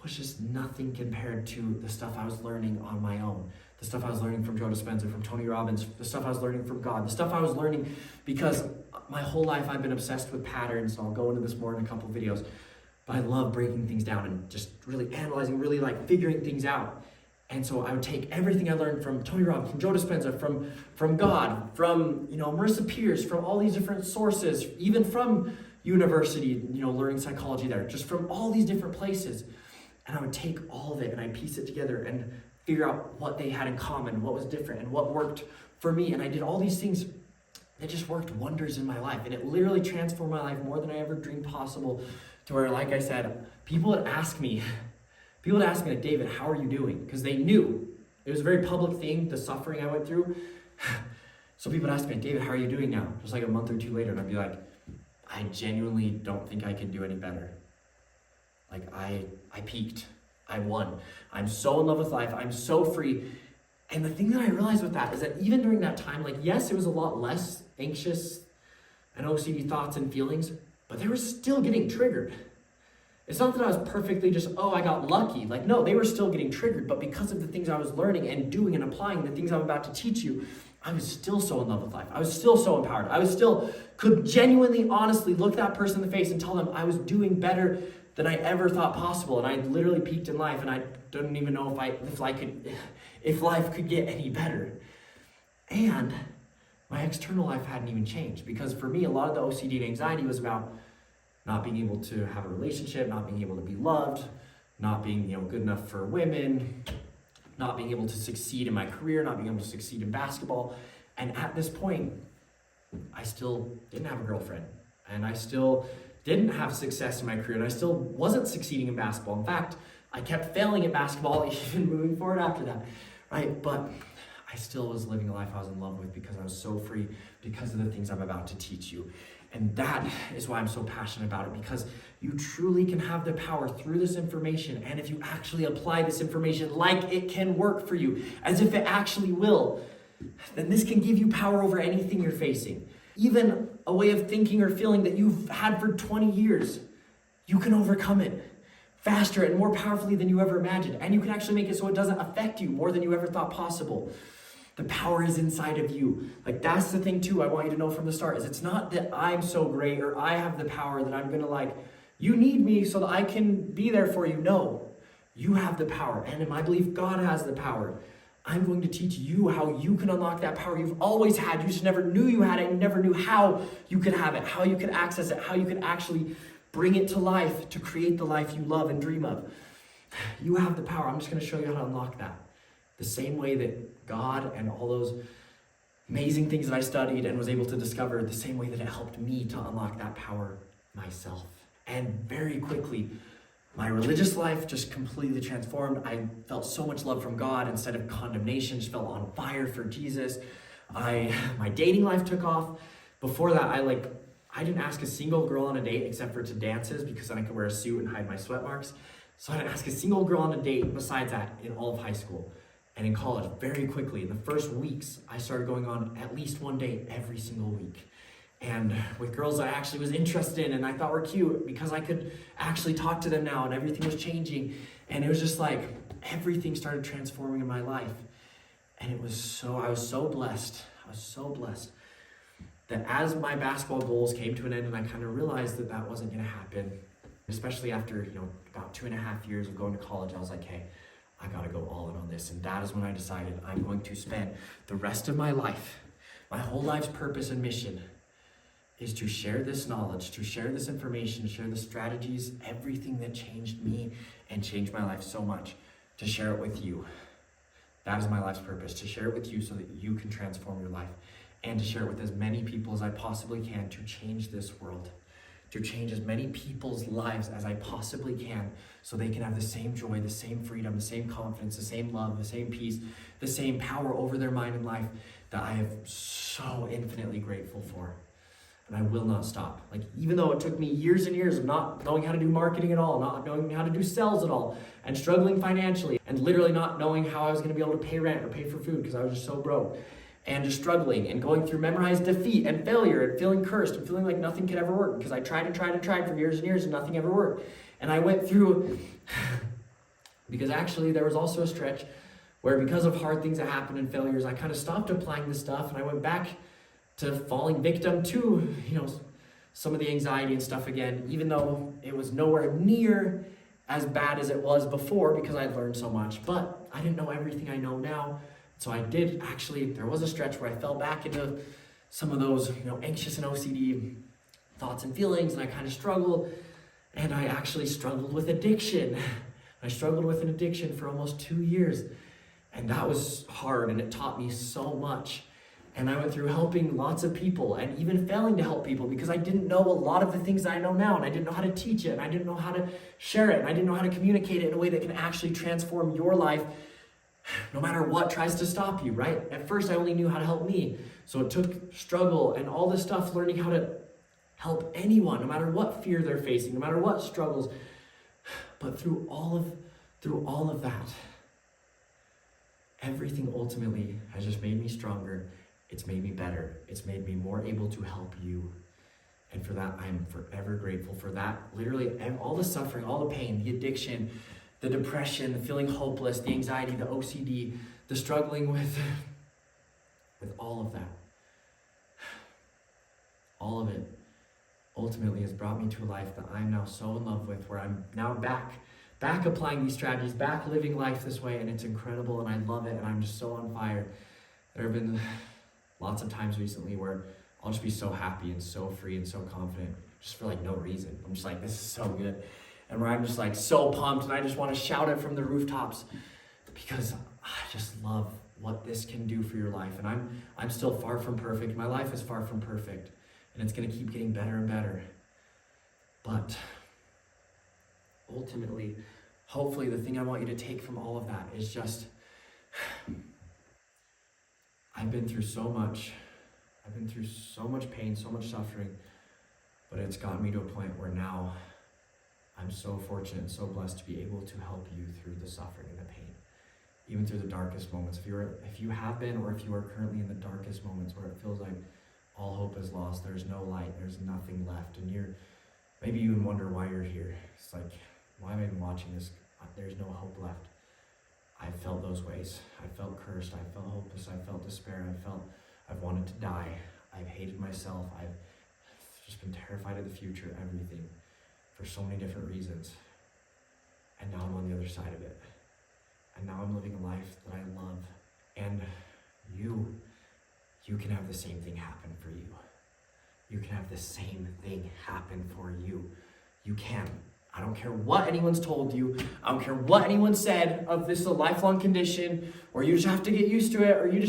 was just nothing compared to the stuff I was learning on my own. The stuff I was learning from Joe Dispenza, from Tony Robbins, the stuff I was learning from God, the stuff I was learning because my whole life I've been obsessed with patterns, and I'll go into this more in a couple of videos, but I love breaking things down and just really analyzing, really figuring things out. And so I would take everything I learned from Tony Robbins, from Joe Dispenza, from God, from Marissa Peers, from all these different sources, even from university, learning psychology there, just from all these different places. And I would take all of it and I'd piece it together and figure out what they had in common, what was different, and what worked for me. And I did all these things that just worked wonders in my life. And it literally transformed my life more than I ever dreamed possible, to where, like I said, people would ask me, David, how are you doing? Because they knew. It was a very public thing, the suffering I went through. So people would ask me, David, how are you doing now? Just a month or two later, and I'd be like, I genuinely don't think I can do any better. Like I peaked. I won. I'm so in love with life. I'm so free. And the thing that I realized with that is that even during that time, like, yes, it was a lot less anxious and OCD thoughts and feelings, but they were still getting triggered. It's not that I was perfectly just, oh, I got lucky. Like, no, they were still getting triggered, but because of the things I was learning and doing and applying, the things I'm about to teach you, I was still so in love with life. I was still so empowered. I was still could genuinely, honestly look that person in the face and tell them I was doing better than I ever thought possible. And I literally peaked in life, and I didn't even know if life could get any better. And my external life hadn't even changed, because for me, a lot of the OCD and anxiety was about not being able to have a relationship, not being able to be loved, not being, good enough for women, not being able to succeed in my career, not being able to succeed in basketball. And at this point, I still didn't have a girlfriend, and I still didn't have success in my career, and I still wasn't succeeding in basketball. In fact, I kept failing at basketball even moving forward after that, right? But I still was living a life I was in love with because I was so free because of the things I'm about to teach you. And that is why I'm so passionate about it, because you truly can have the power through this information. And if you actually apply this information like it can work for you, as if it actually will, then this can give you power over anything you're facing. Even a way of thinking or feeling that you've had for 20 years, you can overcome it faster and more powerfully than you ever imagined. And you can actually make it so it doesn't affect you more than you ever thought possible. The power is inside of you. Like, that's the thing too I want you to know from the start, is it's not that I'm so great or I have the power that I'm gonna you need me so that I can be there for you. No, you have the power. And in my belief, God has the power. I'm going to teach you how you can unlock that power you've always had. You just never knew you had it. You never knew how you could have it, how you could access it, how you could actually bring it to life to create the life you love and dream of. You have the power. I'm just going to show you how to unlock that. The same way that God and all those amazing things that I studied and was able to discover, the same way that it helped me to unlock that power myself. And very quickly, my religious life just completely transformed. I felt so much love from God instead of condemnation, just felt on fire for Jesus. My dating life took off. Before that, I didn't ask a single girl on a date except for to dances, because then I could wear a suit and hide my sweat marks. So I didn't ask a single girl on a date besides that in all of high school. And in college, very quickly, in the first weeks, I started going on at least one date every single week. And with girls I actually was interested in and I thought were cute, because I could actually talk to them now and everything was changing. And it was just like everything started transforming in my life. And I was so blessed. I was so blessed that as my basketball goals came to an end and I kind of realized that that wasn't going to happen, especially after about 2.5 years of going to college, I was like, hey, I got to go all in on this. And that is when I decided I'm going to spend the rest of my life, my whole life's purpose and mission, is to share this knowledge, to share this information, to share the strategies, everything that changed me and changed my life so much, to share it with you. That is my life's purpose, to share it with you so that you can transform your life, and to share it with as many people as I possibly can to change this world, to change as many people's lives as I possibly can so they can have the same joy, the same freedom, the same confidence, the same love, the same peace, the same power over their mind and life that I am so infinitely grateful for. And I will not stop. Even though it took me years and years of not knowing how to do marketing at all, not knowing how to do sales at all, and struggling financially, and literally not knowing how I was going to be able to pay rent or pay for food because I was just so broke, and just struggling and going through memorized defeat and failure and feeling cursed and feeling like nothing could ever work because I tried and tried and tried for years and years and nothing ever worked. And I went through, because actually there was also a stretch where, because of hard things that happened and failures, I kind of stopped applying this stuff and I went back to falling victim to, some of the anxiety and stuff again, even though it was nowhere near as bad as it was before because I'd learned so much. But I didn't know everything I know now. So I did actually, there was a stretch where I fell back into some of those, anxious and OCD thoughts and feelings, and I kind of struggled. And I actually struggled with addiction. I struggled with an addiction for almost 2 years. And that was hard, and it taught me so much. And I went through helping lots of people and even failing to help people because I didn't know a lot of the things that I know now, and I didn't know how to teach it, and I didn't know how to share it, and I didn't know how to communicate it in a way that can actually transform your life no matter what tries to stop you, right? At first, I only knew how to help me. So it took struggle and all this stuff, learning how to help anyone, no matter what fear they're facing, no matter what struggles. But through all of that, everything ultimately has just made me stronger. It's made me better. It's made me more able to help you. And for that, I'm forever grateful for that. Literally, all the suffering, all the pain, the addiction, the depression, the feeling hopeless, the anxiety, the OCD, the struggling with all of that. All of it ultimately has brought me to a life that I'm now so in love with, where I'm now back applying these strategies, back living life this way, and it's incredible, and I love it, and I'm just so on fire. There have been lots of times recently where I'll just be so happy and so free and so confident, just for like no reason. I'm just like, this is so good. And where I'm just like so pumped, and I just want to shout it from the rooftops, because I just love what this can do for your life. And I'm still far from perfect. My life is far from perfect, and it's going to keep getting better and better. But ultimately, hopefully, the thing I want you to take from all of that is just, I've been through so much. I've been through so much pain, so much suffering, but it's gotten me to a point where now I'm so fortunate and so blessed to be able to help you through the suffering and the pain, even through the darkest moments. If you have been, or if you are currently in the darkest moments where it feels like all hope is lost, there's no light, there's nothing left, and maybe you even wonder why you're here. It's like, why am I even watching this? There's no hope left. I've felt those ways. I felt cursed. I felt hopeless. I felt despair. I've wanted to die. I've hated myself. I've just been terrified of the future, everything, for so many different reasons. And now I'm on the other side of it. And now I'm living a life that I love. And you can have the same thing happen for you. You can have the same thing happen for you. You can. I don't care what anyone's told you. I don't care what anyone said of this is a lifelong condition, or you just have to get used to it, or you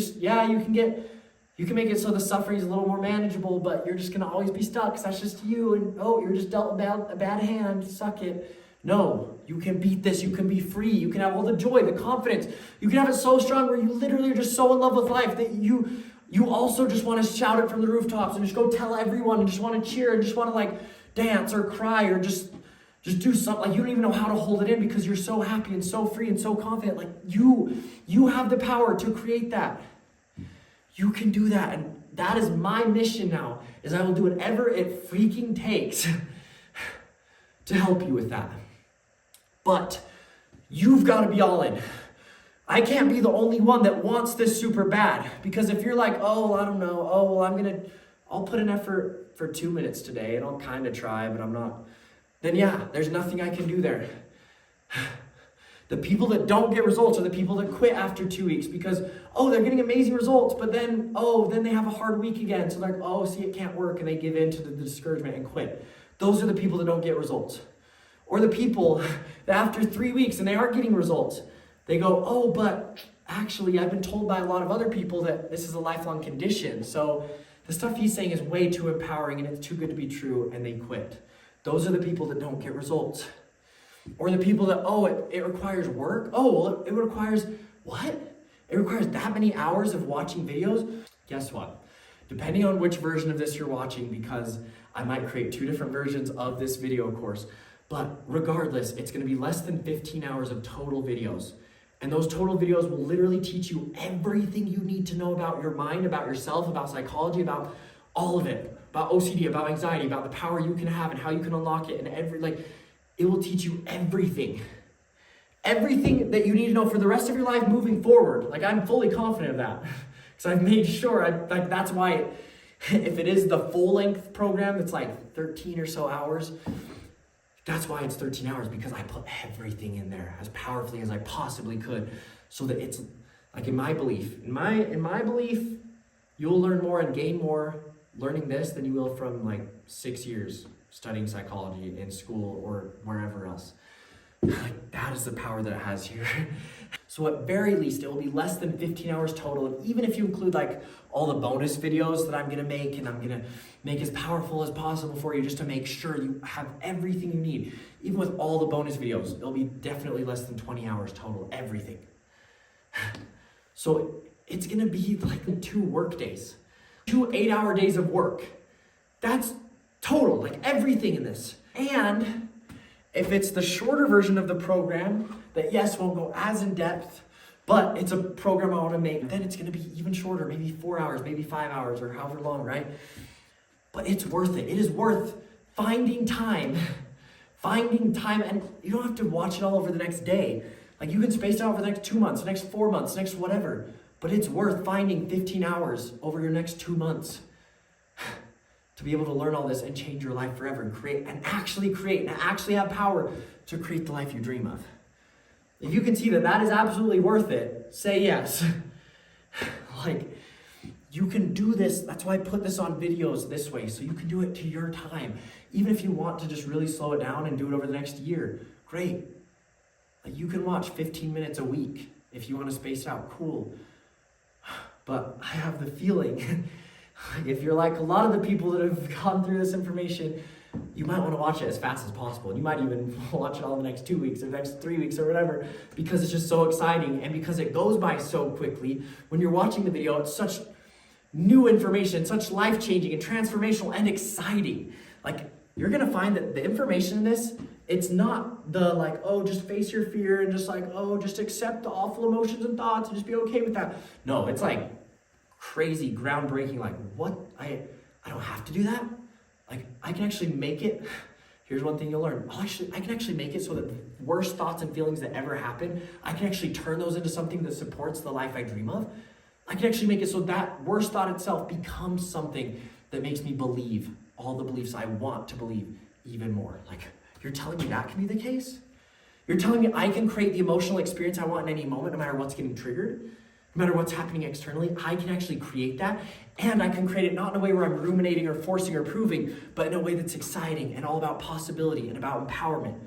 can make it so the suffering is a little more manageable, but you're just going to always be stuck because that's just you, and you're just dealt a bad hand, suck it. No, you can beat this. You can be free. You can have all the joy, the confidence. You can have it so strong where you literally are just so in love with life that you also just want to shout it from the rooftops and just go tell everyone and just want to cheer and just want to like dance or cry or just do something. Like you don't even know how to hold it in because you're so happy and so free and so confident. Like you have the power to create that. You can do that. And that is my mission now, is I will do whatever it freaking takes to help you with that. But you've got to be all in. I can't be the only one that wants this super bad, because if you're like, I don't know, I'll put an effort for 2 minutes today and I'll kind of try, but I'm not, then yeah, there's nothing I can do there. The people that don't get results are the people that quit after 2 weeks because, they're getting amazing results, but then they have a hard week again. So they're like, see, it can't work, and they give in to the discouragement and quit. Those are the people that don't get results. Or the people that after 3 weeks and they are getting results, they go, but actually I've been told by a lot of other people that this is a lifelong condition. So the stuff he's saying is way too empowering and it's too good to be true, and they quit. Those are the people that don't get results. Or the people that, it requires work. It requires what? It requires that many hours of watching videos? Guess what? Depending on which version of this you're watching, because I might create 2 different versions of this video course, but regardless, it's going to be less than 15 hours of total videos. And those total videos will literally teach you everything you need to know about your mind, about yourself, about psychology, about all of it, about OCD, about anxiety, about the power you can have and how you can unlock it, and it will teach you everything. Everything that you need to know for the rest of your life moving forward. Like, I'm fully confident of that. Because I've made sure, that's why, if it is the full-length program that's like 13 or so hours, that's why it's 13 hours, because I put everything in there as powerfully as I possibly could, so that it's, like, in my belief, you'll learn more and gain more learning this than you will from, 6 years studying psychology in school or wherever else. That is the power that it has here. So at very least, it will be less than 15 hours total. And even if you include all the bonus videos that I'm going to make, and I'm going to make as powerful as possible for you just to make sure you have everything you need. Even with all the bonus videos, it'll be definitely less than 20 hours total, everything. So it's going to be 2 work days, 2 8-hour days of work. That's total, everything in this. And If it's the shorter version of the program that, yes, won't go as in depth, but it's a program I want to make, then it's going to be even shorter, maybe 4 hours, maybe 5 hours, or however long, right? But it's worth it. It is worth finding time, and you don't have to watch it all over the next day. Like, you can space it out over the next 2 months, the next 4 months, next whatever. But it's worth finding 15 hours over your next 2 months to be able to learn all this and change your life forever and actually have power to create the life you dream of. If you can see that that is absolutely worth it, say yes. Like, you can do this. That's why I put this on videos this way, so you can do it to your time. Even if you want to just really slow it down and do it over the next year, great. Like, you can watch 15 minutes a week if you want to space it out, cool. But I have the feeling, if you're like a lot of the people that have gone through this information, you might want to watch it as fast as possible. And you might even watch it all the next 2 weeks or the next 3 weeks or whatever, because it's just so exciting and because it goes by so quickly. When you're watching the video, it's such new information, such life-changing and transformational and exciting. Like, you're going to find that the information in this, it's not the like, oh, just face your fear and just like, oh, just accept the awful emotions and thoughts and just be okay with that. No, it's like crazy, groundbreaking, like, what? I don't have to do that? Like, I can actually make it. Here's one thing you'll learn. I can actually make it so that the worst thoughts and feelings that ever happen, I can actually turn those into something that supports the life I dream of. I can actually make it so that worst thought itself becomes something that makes me believe all the beliefs I want to believe even more. Like, you're telling me that can be the case? You're telling me I can create the emotional experience I want in any moment, no matter what's getting triggered? No matter what's happening externally, I can actually create that, and I can create it not in a way where I'm ruminating or forcing or proving, but in a way that's exciting and all about possibility and about empowerment.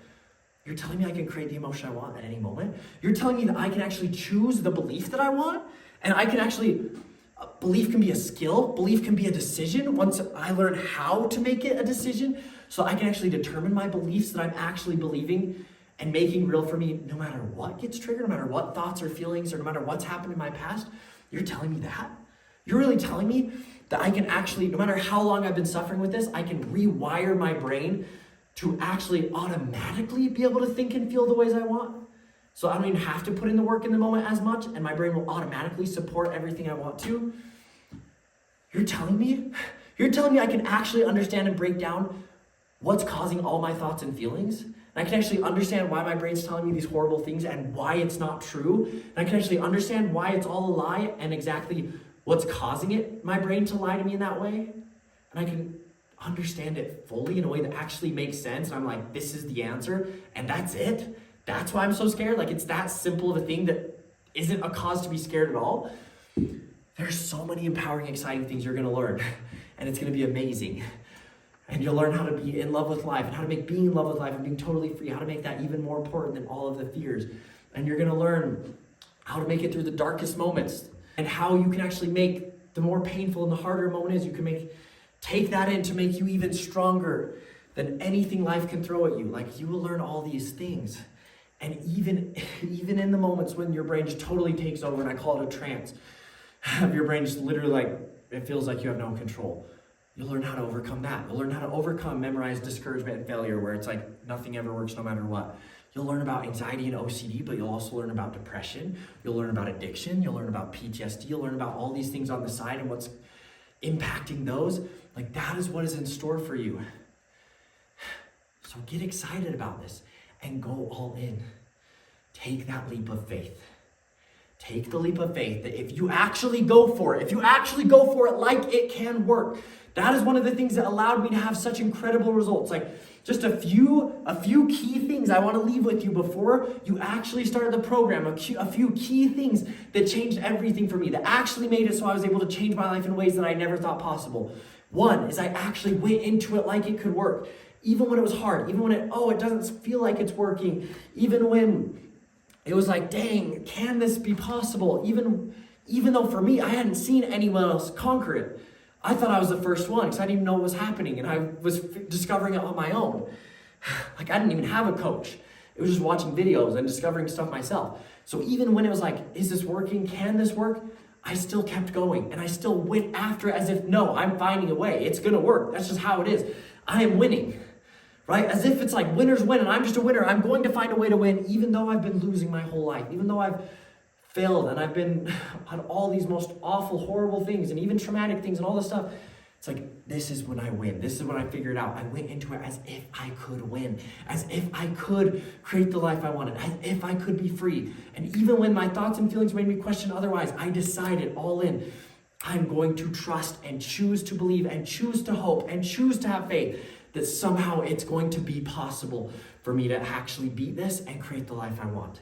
You're telling me I can create the emotion I want at any moment? You're telling me that I can actually choose the belief that I want, and I can actually, belief can be a skill, belief can be a decision once I learn how to make it a decision, so I can actually determine my beliefs that I'm actually believing and making real for me no matter what gets triggered, no matter what thoughts or feelings, or no matter what's happened in my past. You're telling me that? You're really telling me that I can actually, no matter how long I've been suffering with this, I can rewire my brain to actually automatically be able to think and feel the ways I want? So I don't even have to put in the work in the moment as much, and my brain will automatically support everything I want to? You're telling me I can actually understand and break down what's causing all my thoughts and feelings? And I can actually understand why my brain's telling me these horrible things and why it's not true. And I can actually understand why it's all a lie and exactly what's causing it, my brain to lie to me in that way. And I can understand it fully in a way that actually makes sense. And I'm like, this is the answer, and that's it? That's why I'm so scared? Like, it's that simple of a thing that isn't a cause to be scared at all? There's so many empowering, exciting things you're gonna learn, and it's gonna be amazing. And you'll learn how to be in love with life, and how to make being in love with life and being totally free, how to make that even more important than all of the fears. And you're gonna learn how to make it through the darkest moments, and how you can actually make the more painful and the harder a moment is, you can take that in to make you even stronger than anything life can throw at you. Like, you will learn all these things. And even in the moments when your brain just totally takes over, and I call it a trance, your brain just literally, like, it feels like you have no control. You'll learn how to overcome that. You'll learn how to overcome memorized discouragement and failure, where it's like nothing ever works no matter what. You'll learn about anxiety and OCD, but you'll also learn about depression. You'll learn about addiction. You'll learn about PTSD. You'll learn about all these things on the side and what's impacting those. Like, that is what is in store for you. So get excited about this and go all in. Take that leap of faith. Take the leap of faith that if you actually go for it, like it can work. That is one of the things that allowed me to have such incredible results. Like, just a few key things I want to leave with you before you actually started the program. A few key things that changed everything for me, that actually made it so I was able to change my life in ways that I never thought possible. One is I actually went into it like it could work. Even when it was hard, even when it doesn't feel like it's working, even when it was like, dang, can this be possible? Even though for me, I hadn't seen anyone else conquer it. I thought I was the first one because I didn't even know what was happening, and I was discovering it on my own. Like, I didn't even have a coach. It was just watching videos and discovering stuff myself. So even when it was like, is this working? Can this work? I still kept going, and I still went after it as if, no, I'm finding a way. It's gonna work. That's just how it is. I am winning. right? As if it's like winners win and I'm just a winner. I'm going to find a way to win even though I've been losing my whole life, even though I've failed and I've been on all these most awful, horrible things and even traumatic things and all this stuff. It's like, this is when I win. This is when I figure it out. I went into it as if I could win, as if I could create the life I wanted, as if I could be free. And even when my thoughts and feelings made me question otherwise, I decided all in, I'm going to trust and choose to believe and choose to hope and choose to have faith that somehow it's going to be possible for me to actually beat this and create the life I want.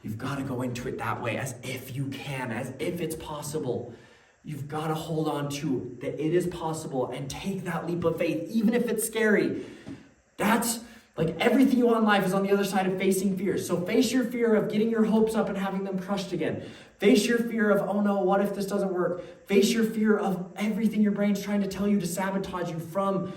You've got to go into it that way, as if you can, as if it's possible. You've got to hold on to that it is possible and take that leap of faith, even if it's scary. That's like everything you want in life is on the other side of facing fears. So face your fear of getting your hopes up and having them crushed again. Face your fear of, oh no, what if this doesn't work? Face your fear of everything your brain's trying to tell you to sabotage you from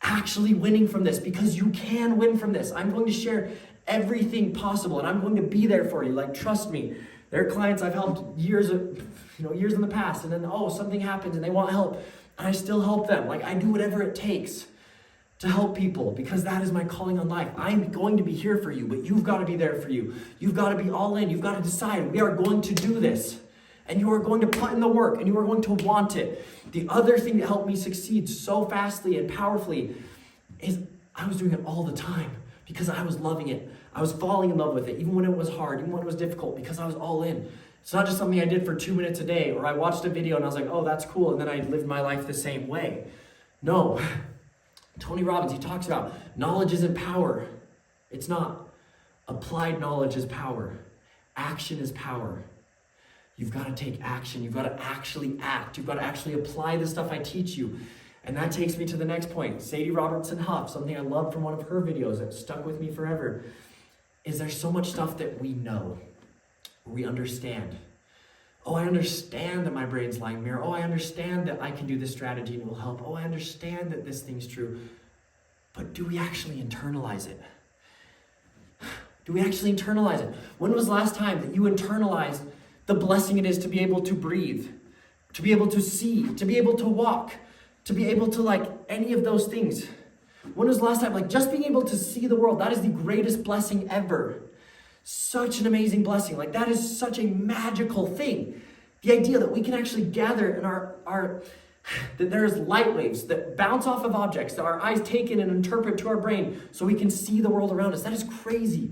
actually winning from this, because you can win from this. I'm going to share everything possible and I'm going to be there for you. Like, trust me. There are clients I've helped years in the past, and then, something happens and they want help, and I still help them. Like, I do whatever it takes to help people, because that is my calling on life. I'm going to be here for you, but you've got to be there for you. You've got to be all in. You've got to decide, we are going to do this, and you are going to put in the work, and you are going to want it. The other thing that helped me succeed so fastly and powerfully is I was doing it all the time because I was loving it. I was falling in love with it, even when it was hard, even when it was difficult, because I was all in. It's not just something I did for 2 minutes a day, or I watched a video and I was like, oh, that's cool, and then I lived my life the same way. No. Tony Robbins, he talks about knowledge isn't power. It's not. Applied knowledge is power. Action is power. You've got to take action. You've got to actually act. You've got to actually apply the stuff I teach you. And that takes me to the next point. Sadie Robertson Huff, something I loved from one of her videos that stuck with me forever, is there's so much stuff that we know, we understand. Oh, I understand that my brain's lying mirror. Oh, I understand that I can do this strategy and it will help. Oh, I understand that this thing's true. But do we actually internalize it? Do we actually internalize it? When was the last time that you internalized the blessing it is to be able to breathe, to be able to see, to be able to walk, to be able to any of those things? When was the last time, just being able to see the world, that is the greatest blessing ever. Such an amazing blessing. That is such a magical thing. The idea that we can actually gather in that there's light waves that bounce off of objects that our eyes take in and interpret to our brain so we can see the world around us. That is crazy.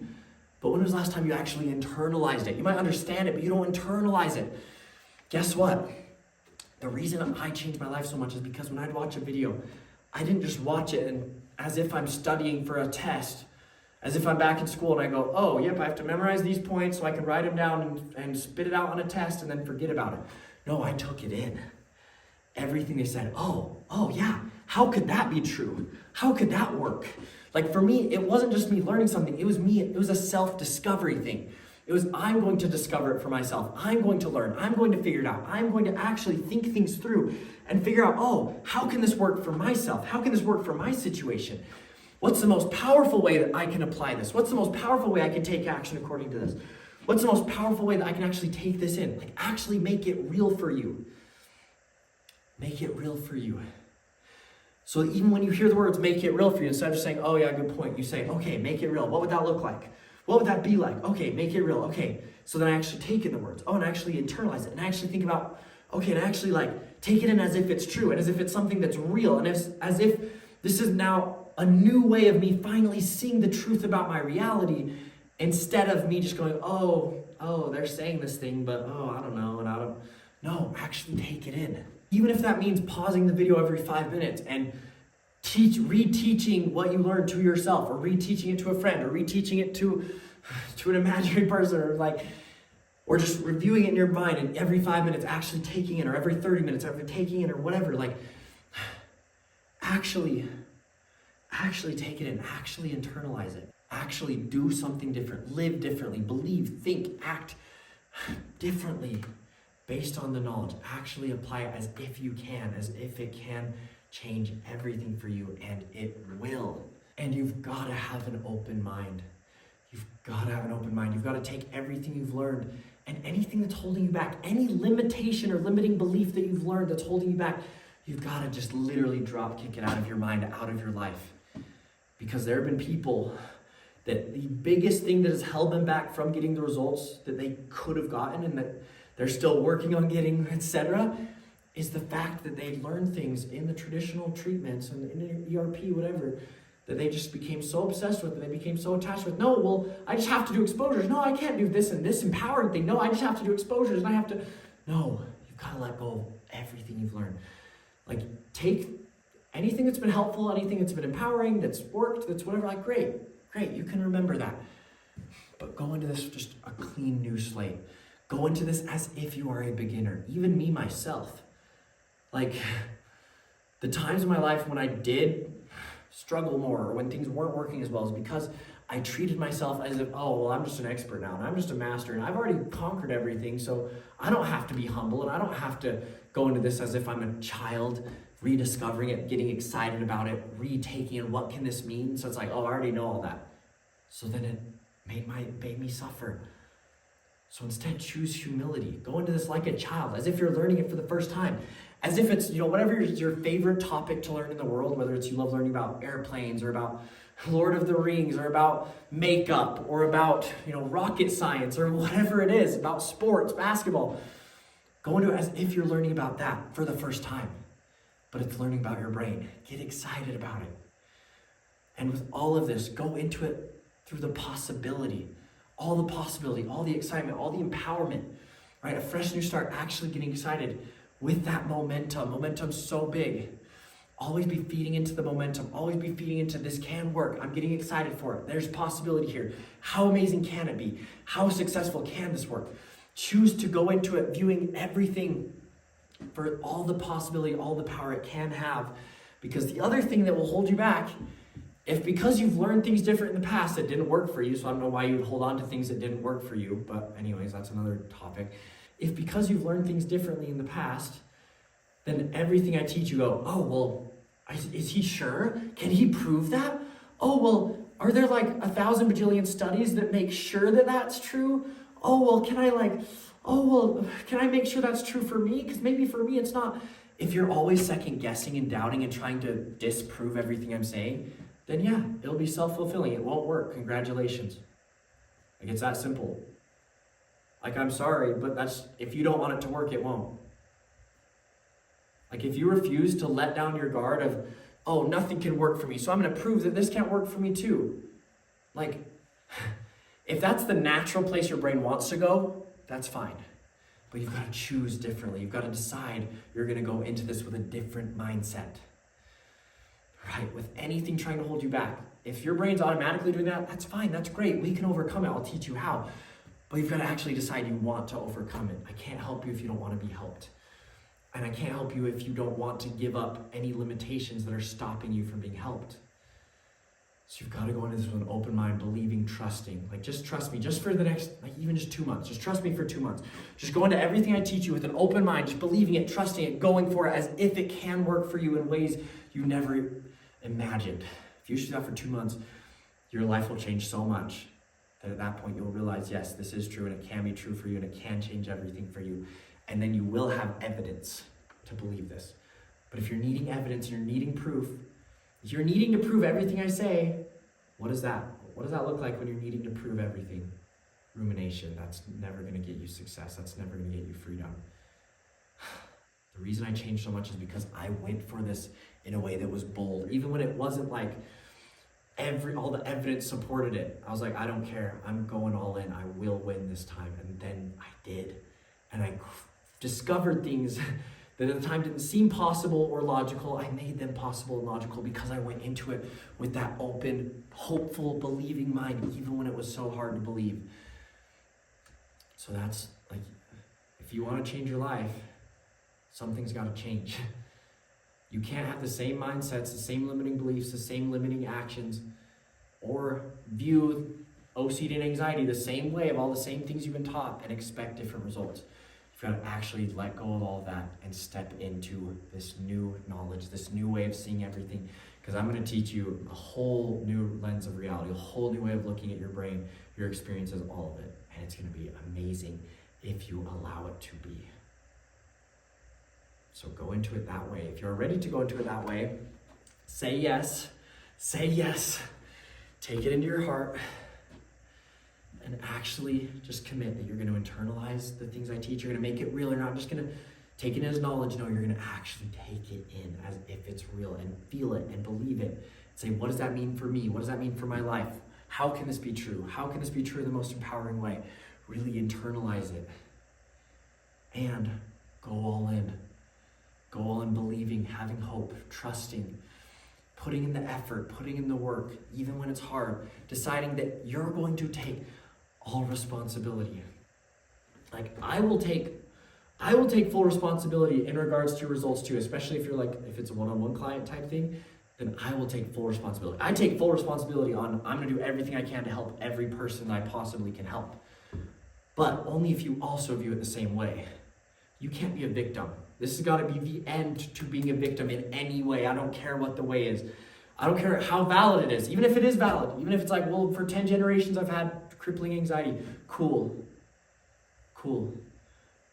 But when was the last time you actually internalized it? You might understand it, but you don't internalize it. Guess what? The reason I changed my life so much is because when I'd watch a video, I didn't just watch it and as if I'm studying for a test, as if I'm back in school and I go, oh, yep, I have to memorize these points so I can write them down and spit it out on a test and then forget about it. No, I took it in. Everything they said, oh yeah, how could that be true? How could that work? For me, it wasn't just me learning something, it was a self-discovery thing. It was, I'm going to discover it for myself. I'm going to learn. I'm going to figure it out. I'm going to actually think things through and figure out, how can this work for myself? How can this work for my situation? What's the most powerful way that I can apply this? What's the most powerful way I can take action according to this? What's the most powerful way that I can actually take this in? Actually make it real for you. Make it real for you. So even when you hear the words, make it real for you, instead of saying, oh yeah, good point, you say, okay, make it real. What would that look like? What would that be like? Okay, make it real. Okay, so then I actually take in the words. And I actually internalize it. And I actually think about, okay, and I actually take it in as if it's true and as if it's something that's real and as if this is now a new way of me finally seeing the truth about my reality, instead of me just going, oh, they're saying this thing, but I don't know, No, actually take it in. Even if that means pausing the video every 5 minutes and reteaching what you learned to yourself, or reteaching it to a friend, or reteaching it to an imaginary person, or just reviewing it in your mind, and every 5 minutes actually taking it, or every 30 minutes after taking it, or whatever, actually take it in, actually internalize it, actually do something different, live differently, believe, think, act differently based on the knowledge. Actually apply it as if you can, as if it can change everything for you, and it will. And you've got to have an open mind. You've got to have an open mind. You've got to take everything you've learned and anything that's holding you back, any limitation or limiting belief that you've learned that's holding you back, you've got to just literally drop kick it out of your mind, out of your life. Because there have been people that the biggest thing that has held them back from getting the results that they could have gotten and that they're still working on getting, etc., is the fact that they learned things in the traditional treatments and in ERP, whatever, that they just became so obsessed with, that they became so attached with. No, well, I just have to do exposures. No, I can't do this and this empowering thing. No, I just have to do exposures and I have to. No, you've got to let go of everything you've learned. Like, take anything that's been helpful, anything that's been empowering, that's worked, that's whatever, like, great, you can remember that. But go into this just a clean new slate. Go into this as if you are a beginner. Even me, myself. Like, the times in my life when I did struggle more or when things weren't working as well is because I treated myself as if, oh, well, I'm just an expert now and I'm just a master and I've already conquered everything, so I don't have to be humble and I don't have to go into this as if I'm a child, rediscovering it, getting excited about it, retaking it, what can this mean? So it's like, oh, I already know all that. So then it made me suffer. So instead, choose humility. Go into this like a child, as if you're learning it for the first time. As if it's, whatever your favorite topic to learn in the world, whether it's you love learning about airplanes or about Lord of the Rings or about makeup or about, rocket science or whatever it is, about sports, basketball. Go into it as if you're learning about that for the first time. But it's learning about your brain. Get excited about it. And with all of this, go into it through the possibility, all the excitement, all the empowerment, right? A fresh new start, actually getting excited with that momentum. Momentum's so big. Always be feeding into the momentum. Always be feeding into this can work. I'm getting excited for it. There's possibility here. How amazing can it be? How successful can this work? Choose to go into it viewing everything for all the possibility, all the power it can have. Because the other thing that will hold you back, if because you've learned things different in the past that didn't work for you, so I don't know why you would hold on to things that didn't work for you, but anyways, that's another topic. If because you've learned things differently in the past, then everything I teach you go, oh, well, is he sure? Can he prove that? Oh, well, are there like 1,000 bajillion studies that make sure that that's true? Oh, well, can I make sure that's true for me? Because maybe for me it's not. If you're always second guessing and doubting and trying to disprove everything I'm saying, then yeah, it'll be self-fulfilling. It won't work. Congratulations. Like, it's that simple. Like, I'm sorry, but if you don't want it to work, it won't. Like, if you refuse to let down your guard of, oh, nothing can work for me, so I'm going to prove that this can't work for me too. Like, if that's the natural place your brain wants to go, that's fine. But you've got to choose differently. You've got to decide you're going to go into this with a different mindset. Right? With anything trying to hold you back. If your brain's automatically doing that, that's fine. That's great. We can overcome it. I'll teach you how. But you've got to actually decide you want to overcome it. I can't help you if you don't want to be helped. And I can't help you if you don't want to give up any limitations that are stopping you from being helped. So you've got to go into this with an open mind, believing, trusting. Like, just trust me, just for the next, even just 2 months. Just trust me for 2 months. Just go into everything I teach you with an open mind, just believing it, trusting it, going for it as if it can work for you in ways you never imagined. If you do that for 2 months, your life will change so much that at that point you'll realize, yes, this is true and it can be true for you and it can change everything for you. And then you will have evidence to believe this. But if you're needing evidence, you're needing proof, if you're needing to prove everything I say, what is that? What does that look like when you're needing to prove everything? Rumination. That's never going to get you success. That's never going to get you freedom. The reason I changed so much is because I went for this in a way that was bold. Even when it wasn't like all the evidence supported it. I was like, I don't care. I'm going all in. I will win this time. And then I did. And I discovered things that at the time didn't seem possible or logical. I made them possible and logical because I went into it with that open, hopeful, believing mind, even when it was so hard to believe. So that's like, if you want to change your life, something's got to change. You can't have the same mindsets, the same limiting beliefs, the same limiting actions, or view OCD and anxiety the same way of all the same things you've been taught and expect different results. You've got to actually let go of all of that and step into this new knowledge, this new way of seeing everything. Because I'm going to teach you a whole new lens of reality, a whole new way of looking at your brain, your experiences, all of it. And it's going to be amazing if you allow it to be. So go into it that way. If you're ready to go into it that way, say yes. Say yes. Take it into your heart. And actually just commit that you're going to internalize the things I teach. You're going to make it real. You're not just going to take it as knowledge. No, you're going to actually take it in as if it's real and feel it and believe it. Say, what does that mean for me? What does that mean for my life? How can this be true? How can this be true in the most empowering way? Really internalize it. And go all in. Go all in believing, having hope, trusting, putting in the effort, putting in the work, even when it's hard, deciding that you're going to take all responsibility. Like I will take full responsibility in regards to results too, especially if it's a one-on-one client type thing, then I will take full responsibility. I take full responsibility on, I'm gonna do everything I can to help every person I possibly can help. But only if you also view it the same way. You can't be a victim. This has gotta be the end to being a victim in any way. I don't care what the way is. I don't care how valid it is, even if it is valid, even if it's like, well, for 10 generations I've had crippling anxiety. Cool.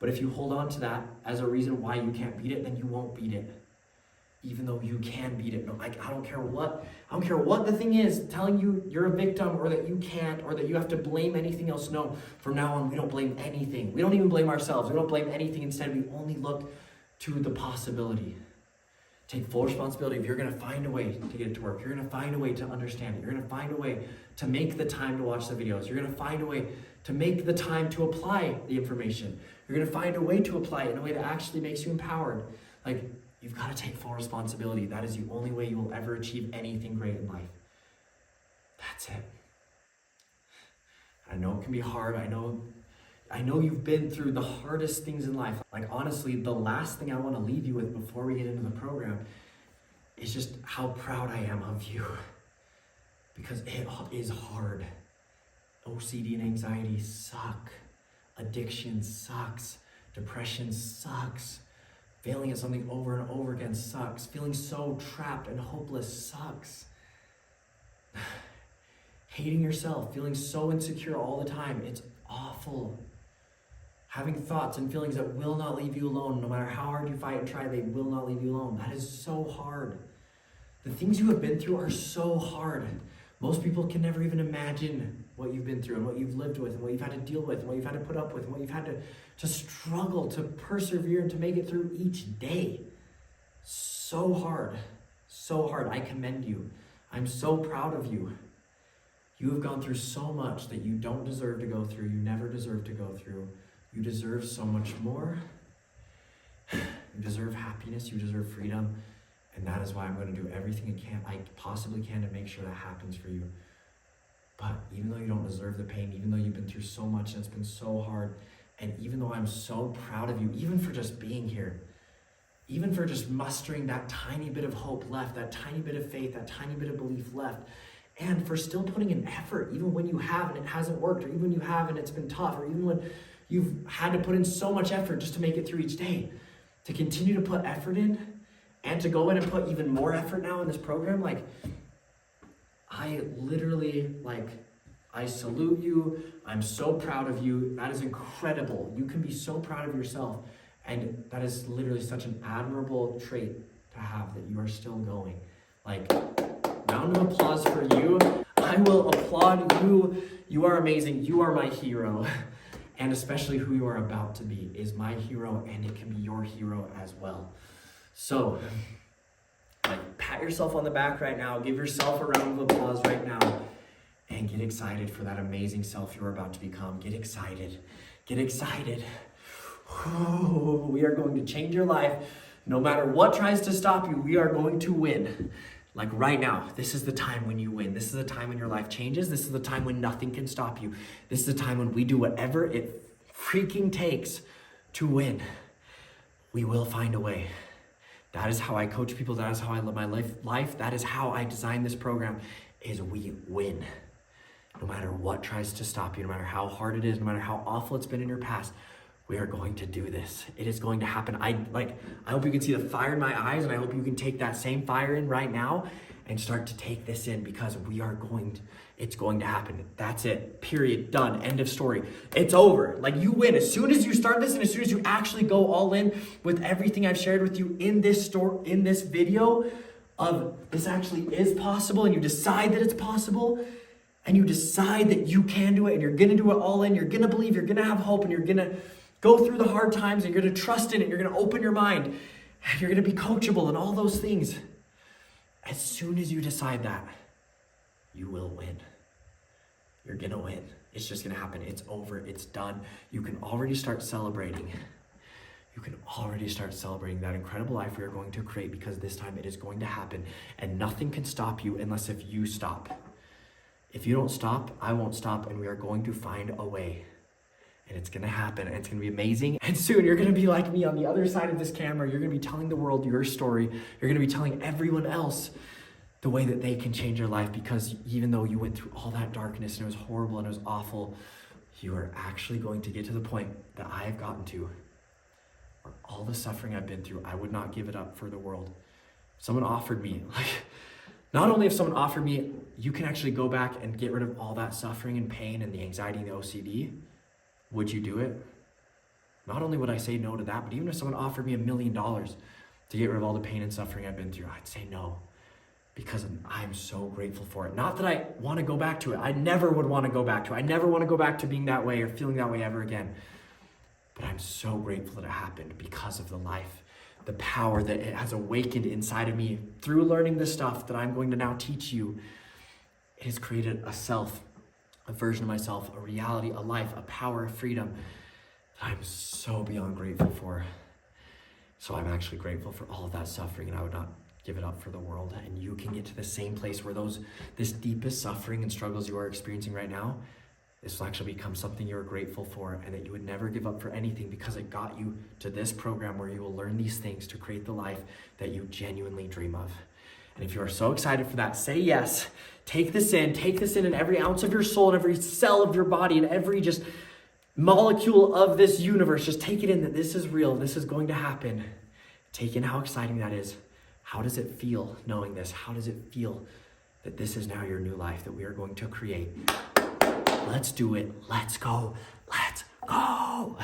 But if you hold on to that as a reason why you can't beat it, then you won't beat it. Even though you can beat it. No, I don't care what the thing is telling you you're a victim or that you can't or that you have to blame anything else. No, from now on we don't blame anything. We don't even blame ourselves. We don't blame anything. Instead, we only look to the possibility. Take full responsibility. If you're going to find a way to get it to work, you're going to find a way to understand it, you're going to find a way to make the time to watch the videos, you're going to find a way to make the time to apply the information, you're going to find a way to apply it in a way that actually makes you empowered. Like, you've got to take full responsibility. That is the only way you will ever achieve anything great in life. That's it. I know it can be hard. I know you've been through the hardest things in life. Like, honestly, the last thing I want to leave you with before we get into the program is just how proud I am of you. Because it is hard. OCD and anxiety suck. Addiction sucks. Depression sucks. Failing at something over and over again sucks. Feeling so trapped and hopeless sucks. Hating yourself, feeling so insecure all the time, it's awful. Having thoughts and feelings that will not leave you alone, no matter how hard you fight and try, they will not leave you alone. That is so hard. The things you have been through are so hard. Most people can never even imagine what you've been through and what you've lived with and what you've had to deal with and what you've had to put up with and what you've had to struggle, to persevere and to make it through each day. So hard. So hard. I commend you. I'm so proud of you. You have gone through so much that you don't deserve to go through. You never deserve to go through. You deserve so much more. You deserve happiness. You deserve freedom. And that is why I'm going to do everything I possibly can to make sure that happens for you. But even though you don't deserve the pain, even though you've been through so much and it's been so hard, and even though I'm so proud of you, even for just being here, even for just mustering that tiny bit of hope left, that tiny bit of faith, that tiny bit of belief left, and for still putting in effort, even when you have and it hasn't worked, or even when you have and it's been tough, or even when you've had to put in so much effort just to make it through each day, to continue to put effort in, and to go in and put even more effort now in this program, like, I literally, I salute you. I'm so proud of you. That is incredible. You can be so proud of yourself. And that is literally such an admirable trait to have, that you are still going. Like, round of applause for you. I will applaud you. You are amazing. You are my hero. And especially who you are about to be is my hero, and it can be your hero as well. So, pat yourself on the back right now. Give yourself a round of applause right now. And get excited for that amazing self you're about to become. Get excited. Get excited. We are going to change your life. No matter what tries to stop you, we are going to win. Like right now, this is the time when you win. This is the time when your life changes. This is the time when nothing can stop you. This is the time when we do whatever it freaking takes to win. We will find a way. That is how I coach people. That is how I live my life. That is how I design this program, is we win. No matter what tries to stop you, no matter how hard it is, no matter how awful it's been in your past, we are going to do this. It is going to happen. I hope you can see the fire in my eyes, and I hope you can take that same fire in right now and start to take this in, because it's going to happen. That's it. Period. Done. End of story. It's over. Like, you win. As soon as you start this and as soon as you actually go all in with everything I've shared with you in this video, of this actually is possible, and you decide that it's possible, and you decide that you can do it, and you're gonna do it all in, you're gonna believe, you're gonna have hope, and you're gonna go through the hard times, and you're gonna trust in it, you're gonna open your mind, and you're gonna be coachable and all those things. As soon as you decide that, you will win. You're gonna win. It's just gonna happen. It's over, it's done. You can already start celebrating. You can already start celebrating that incredible life we are going to create, because this time it is going to happen, and nothing can stop you unless if you stop. If you don't stop, I won't stop, and we are going to find a way. And it's gonna happen, and it's gonna be amazing. And soon you're gonna be like me on the other side of this camera. You're gonna be telling the world your story. You're gonna be telling everyone else the way that they can change their life, because even though you went through all that darkness and it was horrible and it was awful, you are actually going to get to the point that I have gotten to, where all the suffering I've been through, I would not give it up for the world. Someone offered me, not only if someone offered me, you can actually go back and get rid of all that suffering and pain and the anxiety and the OCD, would you do it? Not only would I say no to that, but even if someone offered me $1 million to get rid of all the pain and suffering I've been through, I'd say no, because I'm so grateful for it. Not that I want to go back to it. I never would want to go back to it. I never want to go back to being that way or feeling that way ever again. But I'm so grateful that it happened because of the life, the power that it has awakened inside of me through learning the stuff that I'm going to now teach you. It has created a self, a version of myself, a reality, a life, a power, a freedom that I'm so beyond grateful for. So I'm actually grateful for all of that suffering, and I would not give it up for the world. And you can get to the same place where this deepest suffering and struggles you are experiencing right now, this will actually become something you're grateful for, and that you would never give up for anything, because it got you to this program where you will learn these things to create the life that you genuinely dream of. And if you are so excited for that, say yes. Take this in every ounce of your soul, and every cell of your body, and every just molecule of this universe. Just take it in that this is real, this is going to happen. Take in how exciting that is. How does it feel knowing this? How does it feel that this is now your new life that we are going to create? Let's do it. Let's go. Let's go.